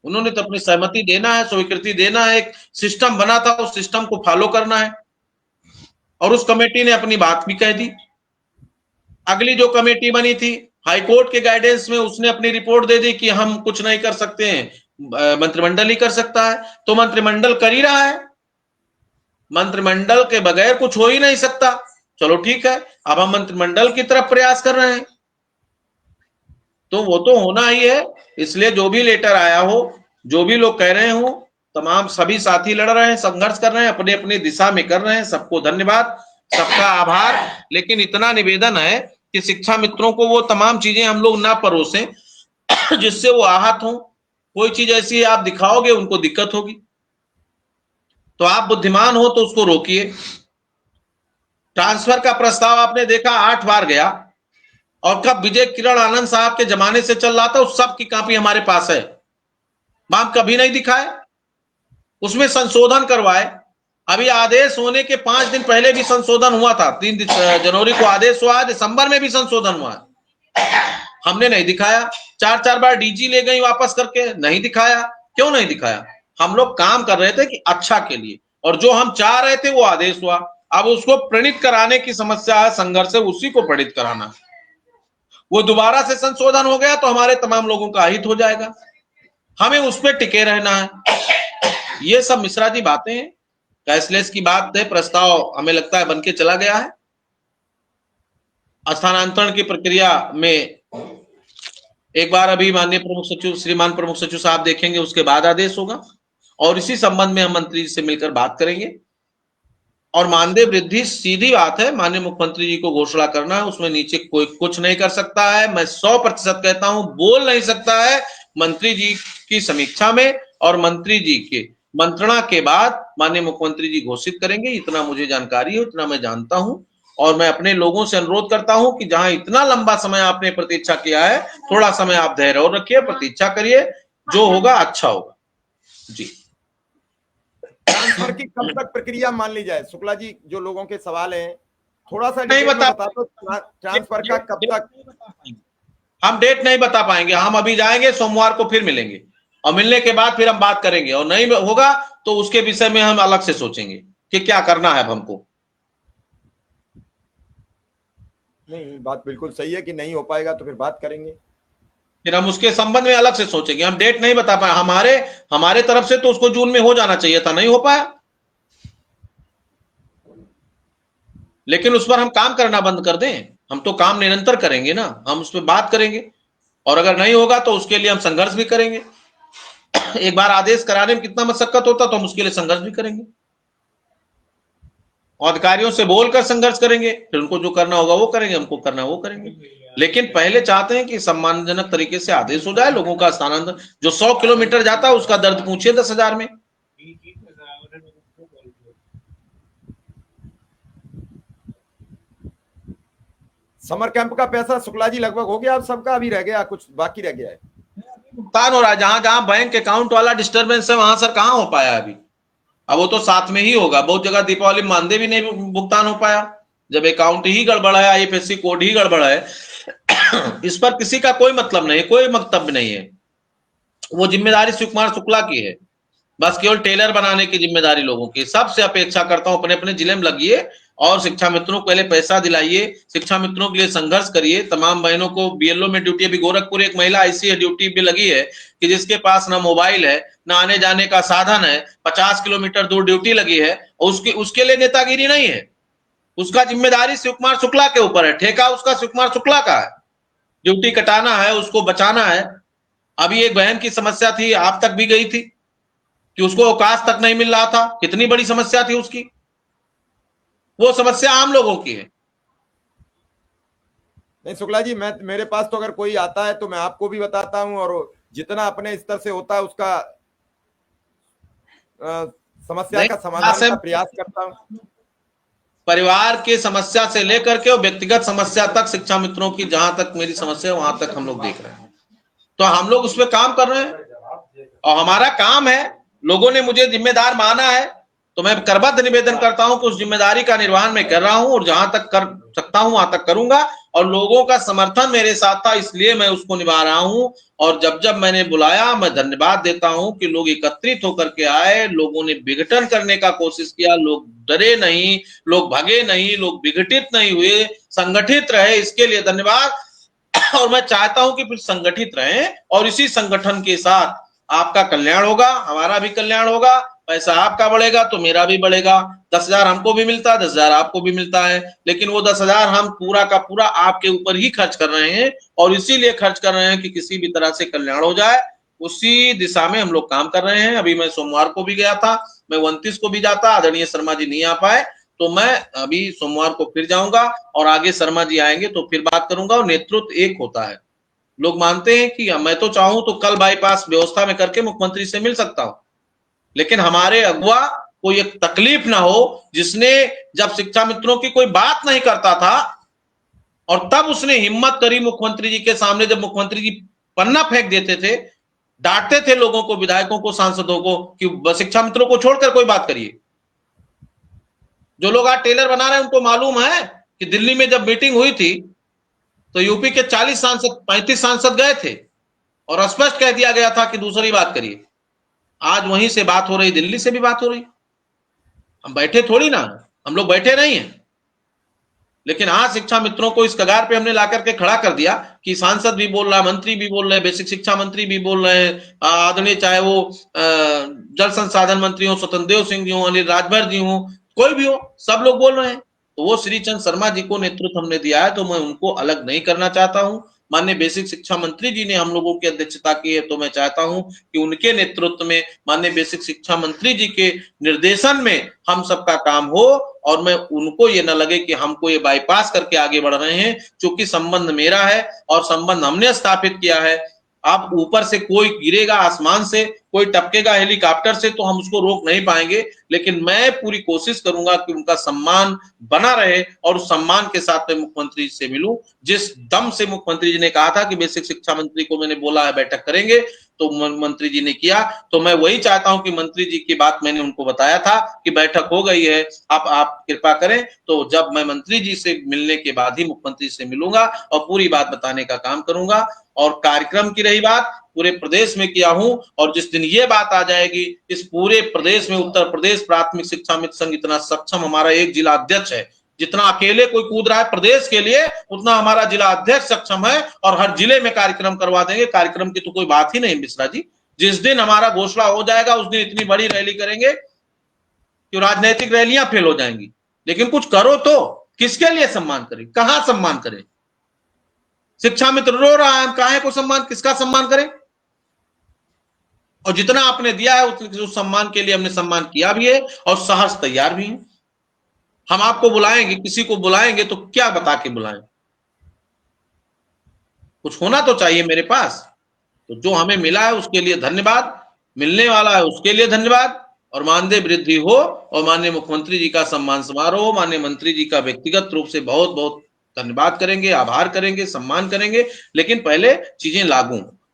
उन्होंने तो अपनी सहमति देना है, स्वीकृति देना है। एक सिस्टम बना था, उस सिस्टम को फॉलो करना है। और उस कमेटी ने अपनी बात भी कह दी। अगली जो कमेटी बनी थी, हाईकोर्ट के गाइडेंस में, उसने अपनी रिपोर्ट दे दी कि हम कुछ नहीं कर सकते हैं, मंत्रिमंडल ही कर सकता है। तो मंत्रिमंडल कर ही रहा है। मंत्रिमंडल के बगैर कुछ हो ही नहीं सकता। चलो ठीक है, अब हम मंत्रिमंडल की तरफ प्रयास कर रहे हैं, तो वो तो होना ही है। इसलिए जो भी लेटर आया हो, जो भी लोग कह रहे हो, तमाम सभी साथी लड़ रहे हैं, संघर्ष कर रहे हैं, अपने अपनी दिशा में कर रहे हैं। सबको धन्यवाद, सबका आभार। लेकिन इतना निवेदन है कि शिक्षा मित्रों को वो तमाम चीजें हम लोग ना परोसें जिससे वो आहत हो। कोई चीज ऐसी आप दिखाओगे, उनको दिक्कत होगी। तो आप बुद्धिमान हो तो उसको रोकिए। ट्रांसफर का प्रस्ताव आपने देखा 8 बार गया, और कब विजय किरण आनंद साहब के जमाने से चल रहा था, उस सब की कॉपी हमारे पास है। हम कभी नहीं दिखाए, उसमें संशोधन करवाए। अभी आदेश होने के 5 दिन पहले भी संशोधन हुआ था। 3 जनवरी को आदेश हुआ, दिसंबर में भी संशोधन हुआ। हमने नहीं दिखाया। 4 बार डीजी ले गई वापस करके, नहीं दिखाया। क्यों नहीं दिखाया? हम लोग काम कर रहे थे कि अच्छा के लिए, और जो हम चाह रहे थे वो आदेश हुआ। अब उसको प्रणीत कराने की समस्या है, संघर्ष है, उसी को प्रणीत कराना। वो दोबारा से संशोधन हो गया तो हमारे तमाम लोगों का हित हो जाएगा। हमें उस पर टिके रहना है। ये सब मिश्रा जी बातें हैं, कैशलेस की बात है। प्रस्ताव हमें लगता है बन के चला गया है। स्थानांतरण की प्रक्रिया में एक बार अभी माननीय प्रमुख सचिव, श्रीमान प्रमुख सचिव साहब देखेंगे, उसके बाद आदेश होगा। और इसी संबंध में हम मंत्री जी से मिलकर बात करेंगे। और मानदेय वृद्धि सीधी बात है, माननीय मुख्यमंत्री जी को घोषणा करना है, उसमें नीचे कोई कुछ नहीं कर सकता है। मैं 100% कहता हूं, बोल नहीं सकता है। मंत्री जी की समीक्षा में और मंत्री जी के मंत्रणा के बाद माननीय मुख्यमंत्री जी घोषित करेंगे। इतना मुझे जानकारी है, इतना मैं जानता हूं। और मैं अपने लोगों से अनुरोध करता हूं कि जहां इतना लंबा समय आपने प्रतीक्षा किया है, थोड़ा समय आप धैर्य और रखिए, प्रतीक्षा करिए, जो होगा अच्छा होगा। जी। ट्रांसफर की कब तक प्रक्रिया मान ली जाए? शुक्ला जी, जो लोगों के सवाल हैं, थोड़ा सा नहीं डिटेल में बता, बता दो। ट्रांसफर का कब तक? हम डेट नहीं बता पाएंगे, हम अभी जाएंगे, सोमवार को फिर मिलेंगे और मिलने के बाद फिर हम बात करेंगे, और नहीं होगा तो उसके विषय में हम अलग से सोचेंगे कि क्या करना है अब हमको। नहीं, बात बिल्कुल सही है कि नहीं हो पाएगा तो फिर बात करेंगे, फिर हम उसके संबंध में अलग से सोचेंगे। हम डेट नहीं बता पाए, हमारे तरफ से तो उसको जून में हो जाना चाहिए था, नहीं हो पाया, लेकिन उस पर हम काम करना बंद कर दें? हम तो काम निरंतर करेंगे ना, हम उस पर बात करेंगे, और अगर नहीं होगा तो उसके लिए हम संघर्ष भी करेंगे। एक बार आदेश कराने में कितना मशक्कत होता तो हम उसके लिए संघर्ष भी करेंगे, और अधिकारियों से बोलकर संघर्ष करेंगे, फिर उनको जो करना होगा वो करेंगे, हमको करना है वो करेंगे। लेकिन पहले चाहते हैं कि सम्मानजनक तरीके से आदेश हो जाए, लोगों का स्थानांतरण, जो 100 किलोमीटर जाता है उसका दर्द पूछिए 10,000 में। समर कैंप का पैसा शुक्ला जी लगभग हो गया अब सबका, अभी रह गया कुछ बाकी रह गया है? भुगतान हो रहा है, जहां जहां बैंक अकाउंट वाला डिस्टर्बेंस है वहां सर कहां हो पाया अभी। अब वो तो साथ में ही होगा, बहुत जगह दीपावली मानदेय भी नहीं भुगतान हो पाया, जब अकाउंट ही गड़बड़ है, आईएफएससी कोड ही गड़बड़ है। इस पर किसी का कोई मतलब नहीं, कोई वक्तव्य नहीं है, वो जिम्मेदारी शिव कुमार शुक्ला की है, बस केवल टेलर बनाने की जिम्मेदारी लोगों की। सबसे अपेक्षा करता हूं अपने अपने जिले में लगिए और शिक्षा मित्रों को पहले पैसा दिलाइए, शिक्षा मित्रों के लिए संघर्ष करिए। तमाम बहनों को बीएलओ में ड्यूटी, अभी गोरखपुर एक महिला ऐसी है ड्यूटी भी लगी है कि जिसके पास ना मोबाइल है ना आने जाने का साधन है, 50 किलोमीटर दूर ड्यूटी लगी है, और उसके लिए नेतागिरी नहीं है, उसका जिम्मेदारी शिव कुमार शुक्ला के ऊपर है, ठेका उसका शिव कुमार शुक्ला का है, ड्यूटी कटाना है, उसको बचाना है। अभी एक बहन की समस्या थी, आप तक भी गई थी कि उसको अवकाश तक नहीं मिल रहा था, कितनी बड़ी समस्या थी उसकी, वो समस्या आम लोगों की है। नहीं शुक्ला जी, मेरे पास तो अगर कोई आता है तो मैं आपको भी बताता हूं, और जितना अपने स्तर से होता है उसका समस्या का समाधान का प्रयास करता हूं। परिवार की समस्या से लेकर के और व्यक्तिगत समस्या तक, शिक्षा मित्रों की जहां तक मेरी समस्या है वहां तक हम लोग देख रहे हैं, तो हम लोग उस पर काम कर रहे हैं और हमारा काम है। लोगों ने मुझे जिम्मेदार माना है तो मैं करबद्ध निवेदन करता हूं कि उस जिम्मेदारी का निर्वहन मैं कर रहा हूं, और जहां तक कर सकता हूं वहां तक करूंगा, और लोगों का समर्थन मेरे साथ था इसलिए मैं उसको निभा रहा हूं। और जब जब मैंने बुलाया, मैं धन्यवाद देता हूं कि लोग एकत्रित होकर के आए, लोगों ने विघटन करने का कोशिश किया, लोग डरे नहीं, लोग भगे नहीं, लोग विघटित नहीं हुए, संगठित रहे, इसके लिए धन्यवाद। और मैं चाहता हूं कि फिर संगठित रहें और इसी संगठन के साथ आपका कल्याण होगा, हमारा भी कल्याण होगा, पैसा आपका बढ़ेगा तो मेरा भी बढ़ेगा। 10,000 हमको भी मिलता है, 10,000 आपको भी मिलता है, लेकिन वो 10,000 हम पूरा का पूरा आपके ऊपर ही खर्च कर रहे हैं, और इसीलिए खर्च कर रहे हैं कि किसी भी तरह से कल्याण हो जाए, उसी दिशा में हम लोग काम कर रहे हैं। अभी मैं सोमवार को भी गया था, मैं 29 को भी जाता, आदरणीय शर्मा जी नहीं आ पाए, तो मैं अभी सोमवार को फिर जाऊंगा, और आगे शर्मा जी आएंगे तो फिर बात करूंगा। और नेतृत्व एक होता है, लोग मानते हैं कि मैं तो चाहूं तो कल बाईपास व्यवस्था में करके मुख्यमंत्री से मिल सकता हूं, लेकिन हमारे अगुवा को एक तकलीफ ना हो, जिसने जब शिक्षा मित्रों की कोई बात नहीं करता था और तब उसने हिम्मत करी मुख्यमंत्री जी के सामने, जब मुख्यमंत्री जी पन्ना फेंक देते थे, डांटते थे लोगों को, विधायकों को, सांसदों को कि शिक्षा मित्रों को छोड़कर कोई बात करिए। जो लोग आज टेलर बना रहे हैं उनको मालूम है कि दिल्ली में जब मीटिंग हुई थी तो यूपी के 40 सांसद, 35 सांसद गए थे और स्पष्ट कह दिया गया था कि दूसरी बात करिए। आज वहीं से बात हो रही, दिल्ली से भी बात हो रही, हम बैठे थोड़ी ना, हम लोग बैठे नहीं हैं, लेकिन आज शिक्षा मित्रों को इस कगार पे हमने लाकर के खड़ा कर दिया कि सांसद भी बोल रहा है, मंत्री भी बोल रहे हैं, बेसिक शिक्षा मंत्री भी बोल रहे हैं, आदरणीय चाहे वो जल संसाधन मंत्री हो, स्वतंत्र देव सिंह जी हो, अनिल राजभर जी हो, कोई भी हो, सब लोग बोल रहे हैं। तो वो श्रीचंद शर्मा जी को नेतृत्व हमने दिया है, तो मैं उनको अलग नहीं करना चाहता हूं। माननीय बेसिक शिक्षा मंत्री जी ने हम लोगों की अध्यक्षता की है, तो मैं चाहता हूं कि उनके नेतृत्व में, माननीय बेसिक शिक्षा मंत्री जी के निर्देशन में हम सबका काम हो, और मैं उनको ये न लगे कि हमको ये बाईपास करके आगे बढ़ रहे हैं, क्योंकि संबंध मेरा है और संबंध हमने स्थापित किया है। अब ऊपर से कोई गिरेगा, आसमान से कोई टपकेगा हेलीकॉप्टर से, तो हम उसको रोक नहीं पाएंगे, लेकिन मैं पूरी कोशिश करूंगा कि उनका सम्मान बना रहे, और उस सम्मान के साथ मैं मुख्यमंत्री से मिलूं। जिस दम से मुख्यमंत्री जी ने कहा था कि बेसिक शिक्षा मंत्री को मैंने बोला है बैठक करेंगे, तो मंत्री जी ने किया। तो मैं वही चाहता हूं कि मंत्री जी की बात मैंने उनको बताया था कि बैठक हो गई है, आप कृपा करें। तो जब मैं मंत्री जी से मिलने के बाद ही मुख्यमंत्री से मिलूंगा और पूरी बात बताने का काम करूंगा। और कार्यक्रम की रही बात, पूरे प्रदेश में किया हूं, और जिस दिन ये बात आ जाएगी इस पूरे प्रदेश में, उत्तर प्रदेश प्राथमिक शिक्षा मित्र संघ इतना सक्षम, हमारा एक जिला अध्यक्ष है, जितना अकेले कोई कूद रहा है प्रदेश के लिए उतना हमारा जिला अध्यक्ष सक्षम है, और हर जिले में कार्यक्रम करवा देंगे। कार्यक्रम की तो कोई बात ही नहीं मिश्रा जी। जिस दिन हमारा घोषणा हो जाएगा उस दिन इतनी बड़ी रैली करेंगे कि राजनीतिक रैलियां फेल हो जाएंगी। लेकिन कुछ करो तो, किसके लिए सम्मान करें, कहां सम्मान करें? शिक्षा मित्र रो रहा है, हम काहे को सम्मान, किसका सम्मान करें? और जितना आपने दिया है उस सम्मान के लिए हमने सम्मान किया भी है और सहर्ष तैयार भी है। हम आपको बुलाएंगे, किसी को बुलाएंगे तो क्या बता के बुलाएं? कुछ होना तो चाहिए मेरे पास। तो जो हमें मिला है उसके लिए धन्यवाद, मिलने वाला है उसके लिए धन्यवाद, और मानदेय वृद्धि हो और माननीय मुख्यमंत्री जी का सम्मान समारोह, माननीय मंत्री जी का व्यक्तिगत रूप से बहुत बहुत धन्यवाद करेंगे, आभार करेंगे, सम्मान करेंगे। लेकिन पहले चीजें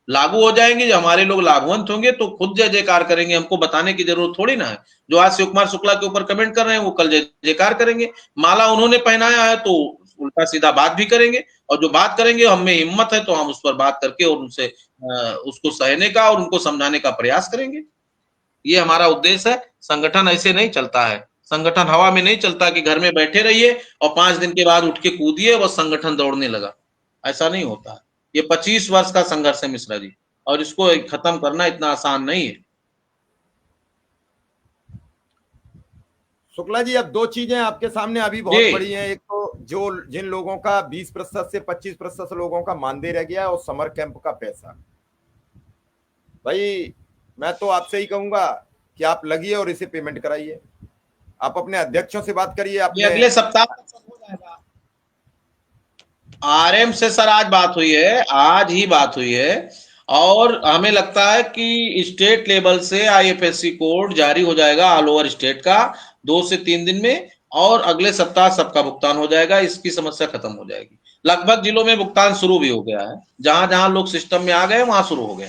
लागू हो जाएंगी, जब हमारे लोग लाभवंत होंगे तो खुद जय जयकार करेंगे। हमको बताने की जरूरत थोड़ी ना है। जो आज शिव कुमार शुक्ला के ऊपर कमेंट कर रहे हैं वो कल जय जयकार करेंगे। माला उन्होंने पहनाया है तो उल्टा सीधा बात भी करेंगे, और जो बात करेंगे हमें हिम्मत है तो हम उस पर बात करके और उनसे उसको सहने का और उनको समझाने का प्रयास करेंगे। ये हमारा उद्देश्य है। संगठन ऐसे नहीं चलता है, संगठन हवा में नहीं चलता कि घर में बैठे रहिए और 5 दिन के बाद उठ के कूदिए बस संगठन दौड़ने लगा। ऐसा नहीं होता है। ये 25 वर्ष का संघर्ष है मिश्रा जी, और इसको खत्म करना इतना आसान नहीं है। शुक्ला जी, अब दो चीजें आपके सामने अभी बहुत बड़ी हैं। एक तो जो जिन लोगों का 20% से 25% लोगों का मानदेय रह गया है और समर कैंप का पैसा, भाई मैं तो आपसे ही कहूंगा कि आप लगिए और इसे पेमेंट कराइए। आप अपने अध्यक्षों से बात करिए। ये अगले सप्ताह हो जाएगा। आरएम से सर आज बात हुई है, आज ही बात हुई है, और हमें लगता है कि स्टेट लेवल से आईएफएससी कोड जारी हो जाएगा ऑल ओवर स्टेट का 2 से 3 दिन में, और अगले सप्ताह सबका भुगतान हो जाएगा। इसकी समस्या खत्म हो जाएगी। लगभग जिलों में भुगतान शुरू भी हो गया है, जहां जहां लोग सिस्टम में आ गए वहां शुरू हो गया।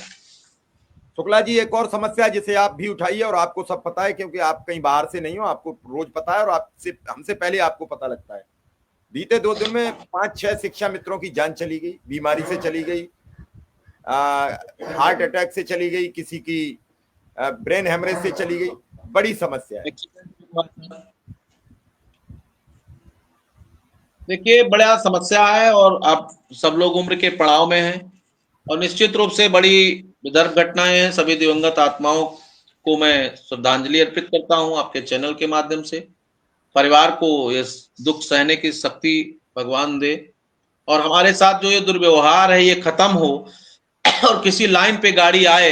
शुक्ला जी, एक और समस्या जिसे आप भी उठाइए, और आपको सब पता है क्योंकि आप कहीं बाहर से नहीं हो, आपको रोज पता है और आपसे हमसे पहले आपको पता लगता है। बीते 2 दिन में 5-6 शिक्षा मित्रों की जान चली गई, बीमारी से चली गई, हार्ट अटैक से चली गई, किसी की ब्रेन हेमरेज से चली गई। बड़ी समस्या है। देखिए बड़ा समस्या है, और आप सब लोग उम्र के पड़ाव में हैं, और निश्चित रूप से बड़ी विदर्भ घटनाएं हैं। सभी दिवंगत आत्माओं को मैं श्रद्धांजलि अर्पित करता हूं आपके चैनल के माध्यम से। परिवार को ये दुख सहने की शक्ति भगवान दे, और हमारे साथ जो ये दुर्व्यवहार है ये खत्म हो, और किसी लाइन पे गाड़ी आए।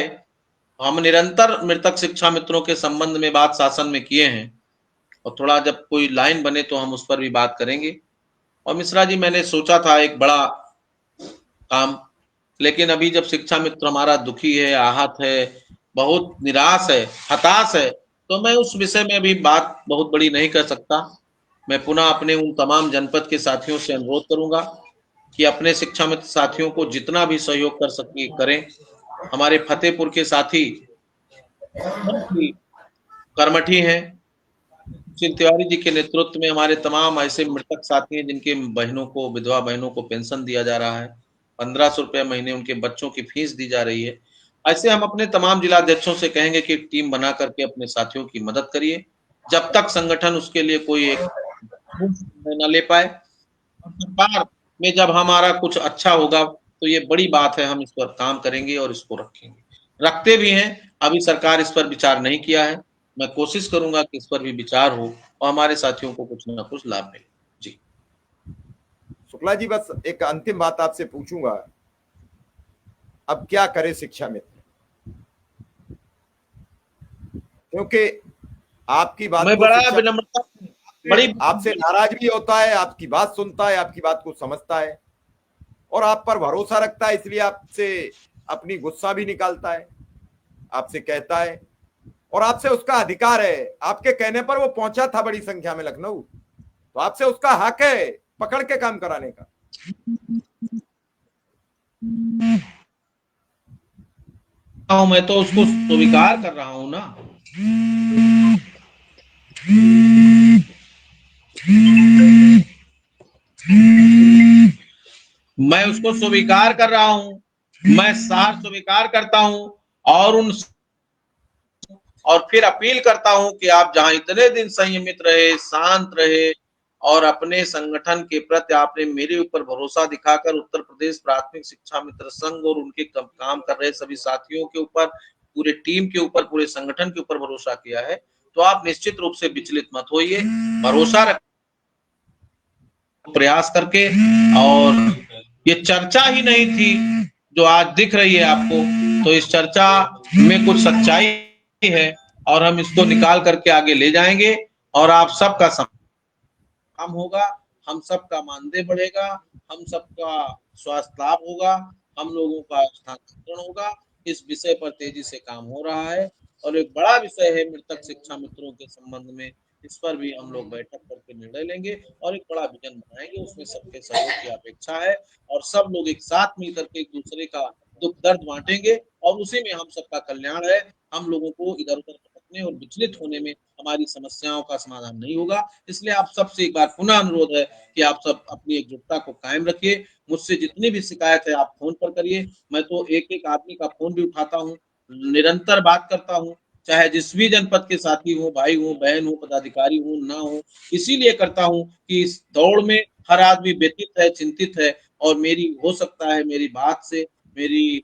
हम निरंतर मृतक शिक्षा मित्रों के संबंध में बात शासन में किए हैं, और थोड़ा जब कोई लाइन बने तो हम उस पर भी बात करेंगे। और मिश्रा जी, मैंने सोचा था एक बड़ा काम, लेकिन अभी जब शिक्षा मित्र हमारा दुखी है, आहत है, बहुत निराश है, हताश है, तो मैं उस विषय में अभी बात बहुत बड़ी नहीं कर सकता। मैं पुनः अपने उन तमाम जनपद के साथियों से अनुरोध करूंगा कि अपने शिक्षा मित्र साथियों को जितना भी सहयोग कर सके करें। हमारे फतेहपुर के साथी कर्मठी हैं, सुशील तिवारी जी के नेतृत्व में हमारे तमाम ऐसे मृतक साथी हैं जिनके बहनों को, विधवा बहनों को पेंशन दिया जा रहा है, 1500 रुपए महीने उनके बच्चों की फीस दी जा रही है। ऐसे हम अपने तमाम जिलाध्यक्षों से कहेंगे कि टीम बना करके अपने साथियों की मदद करिए, जब तक संगठन उसके लिए कोई एक न ले पाए। सरकार में जब हमारा कुछ अच्छा होगा तो ये बड़ी बात है, हम इस पर काम करेंगे और इसको रखेंगे, रखते भी हैं। अभी सरकार इस पर विचार नहीं किया है। मैं कोशिश करूंगा कि इस पर भी विचार हो और हमारे साथियों को कुछ ना कुछ लाभ मिले। जी शुक्ला जी, बस एक अंतिम बात आपसे पूछूंगा, अब क्या करे शिक्षा मित्र? क्योंकि आपकी बात मैं बड़ा विनम्रता, बड़ी आपसे नाराज भी होता है, आपकी बात सुनता है, आपकी बात को समझता है और आप पर भरोसा रखता है, इसलिए आपसे अपनी गुस्सा भी निकालता है, आपसे कहता है, और आपसे उसका अधिकार है। आपके कहने पर वो पहुंचा था बड़ी संख्या में लखनऊ, तो आपसे उसका हक है पकड़ के काम कराने का। हूं, मैं तो उसको स्वीकार कर रहा हूं ना। मैं उसको स्वीकार कर रहा हूं, मैं सार स्वीकार करता हूं और फिर अपील करता हूं कि आप जहां इतने दिन संयमित रहे, शांत रहे और अपने संगठन के प्रति आपने मेरे ऊपर भरोसा दिखाकर उत्तर प्रदेश प्राथमिक शिक्षा मित्र संघ और उनके काम कर रहे सभी साथियों के ऊपर, पूरे टीम के ऊपर, पूरे संगठन के ऊपर भरोसा किया है, तो आप निश्चित रूप से विचलित मत होइए, भरोसा रख प्रयास करके। और ये चर्चा ही नहीं थी जो आज दिख रही है आपको, तो इस चर्चा में कुछ सच्चाई है और हम इसको निकाल करके आगे ले जाएंगे और आप सबका काम होगा, हम सबका मानदेय बढ़ेगा, हम सबका स्वास्थ्य लाभ होगा, हम लोगों का स्थानांतरण होगा। इस विषय पर तेजी से काम हो रहा है और एक बड़ा विषय है मृतक शिक्षा मित्रों के संबंध में, इस पर भी हम लोग बैठक करके निर्णय लेंगे और एक बड़ा विजन बनाएंगे, उसमें सबके सहयोग की अपेक्षा है और सब लोग एक साथ मिलकर के एक दूसरे का दुख दर्द बांटेंगे और उसी में हम सबका कल्याण है। हम लोगों को इधर उधर भटकने और विचलित होने में हमारी समस्याओं का समाधान नहीं होगा। इसलिए आप सबसे एक बार पुनः अनुरोध है कि आप सब अपनी एकजुटता को कायम रखिए। मुझसे जितनी भी शिकायत है आप फोन पर करिए, मैं तो एक एक आदमी का फोन भी उठाता हूँ, निरंतर बात करता हूँ, चाहे जिस भी जनपद के साथी हो, भाई हो, बहन हो, पदाधिकारी हो, ना हो, इसीलिए करता हूँ कि इस दौड़ में हर आदमी व्यथित है, चिंतित है और मेरी हो सकता है मेरी बात से, मेरी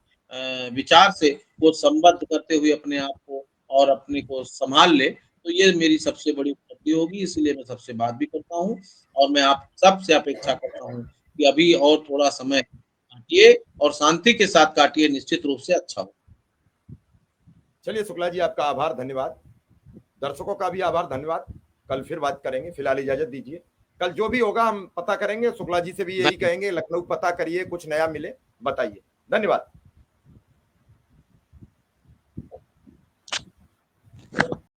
विचार से वो संबद्ध करते हुए अपने आप को और अपने को संभाल ले, तो ये मेरी सबसे बड़ी उपलब्धि होगी। इसलिए मैं सबसे बात भी करता हूँ और मैं आप सबसे अपेक्षा करता हूँ कि अभी और थोड़ा समय काटिए और शांति के साथ काटिए, निश्चित रूप से अच्छा हो। चलिए शुक्ला जी, आपका आभार, धन्यवाद। दर्शकों का भी आभार, धन्यवाद। कल फिर बात करेंगे, फिलहाल इजाजत दीजिए। कल जो भी होगा हम पता करेंगे, शुक्ला जी से भी यही कहेंगे, लखनऊ पता करिए, कुछ नया मिले बताइए। धन्यवाद।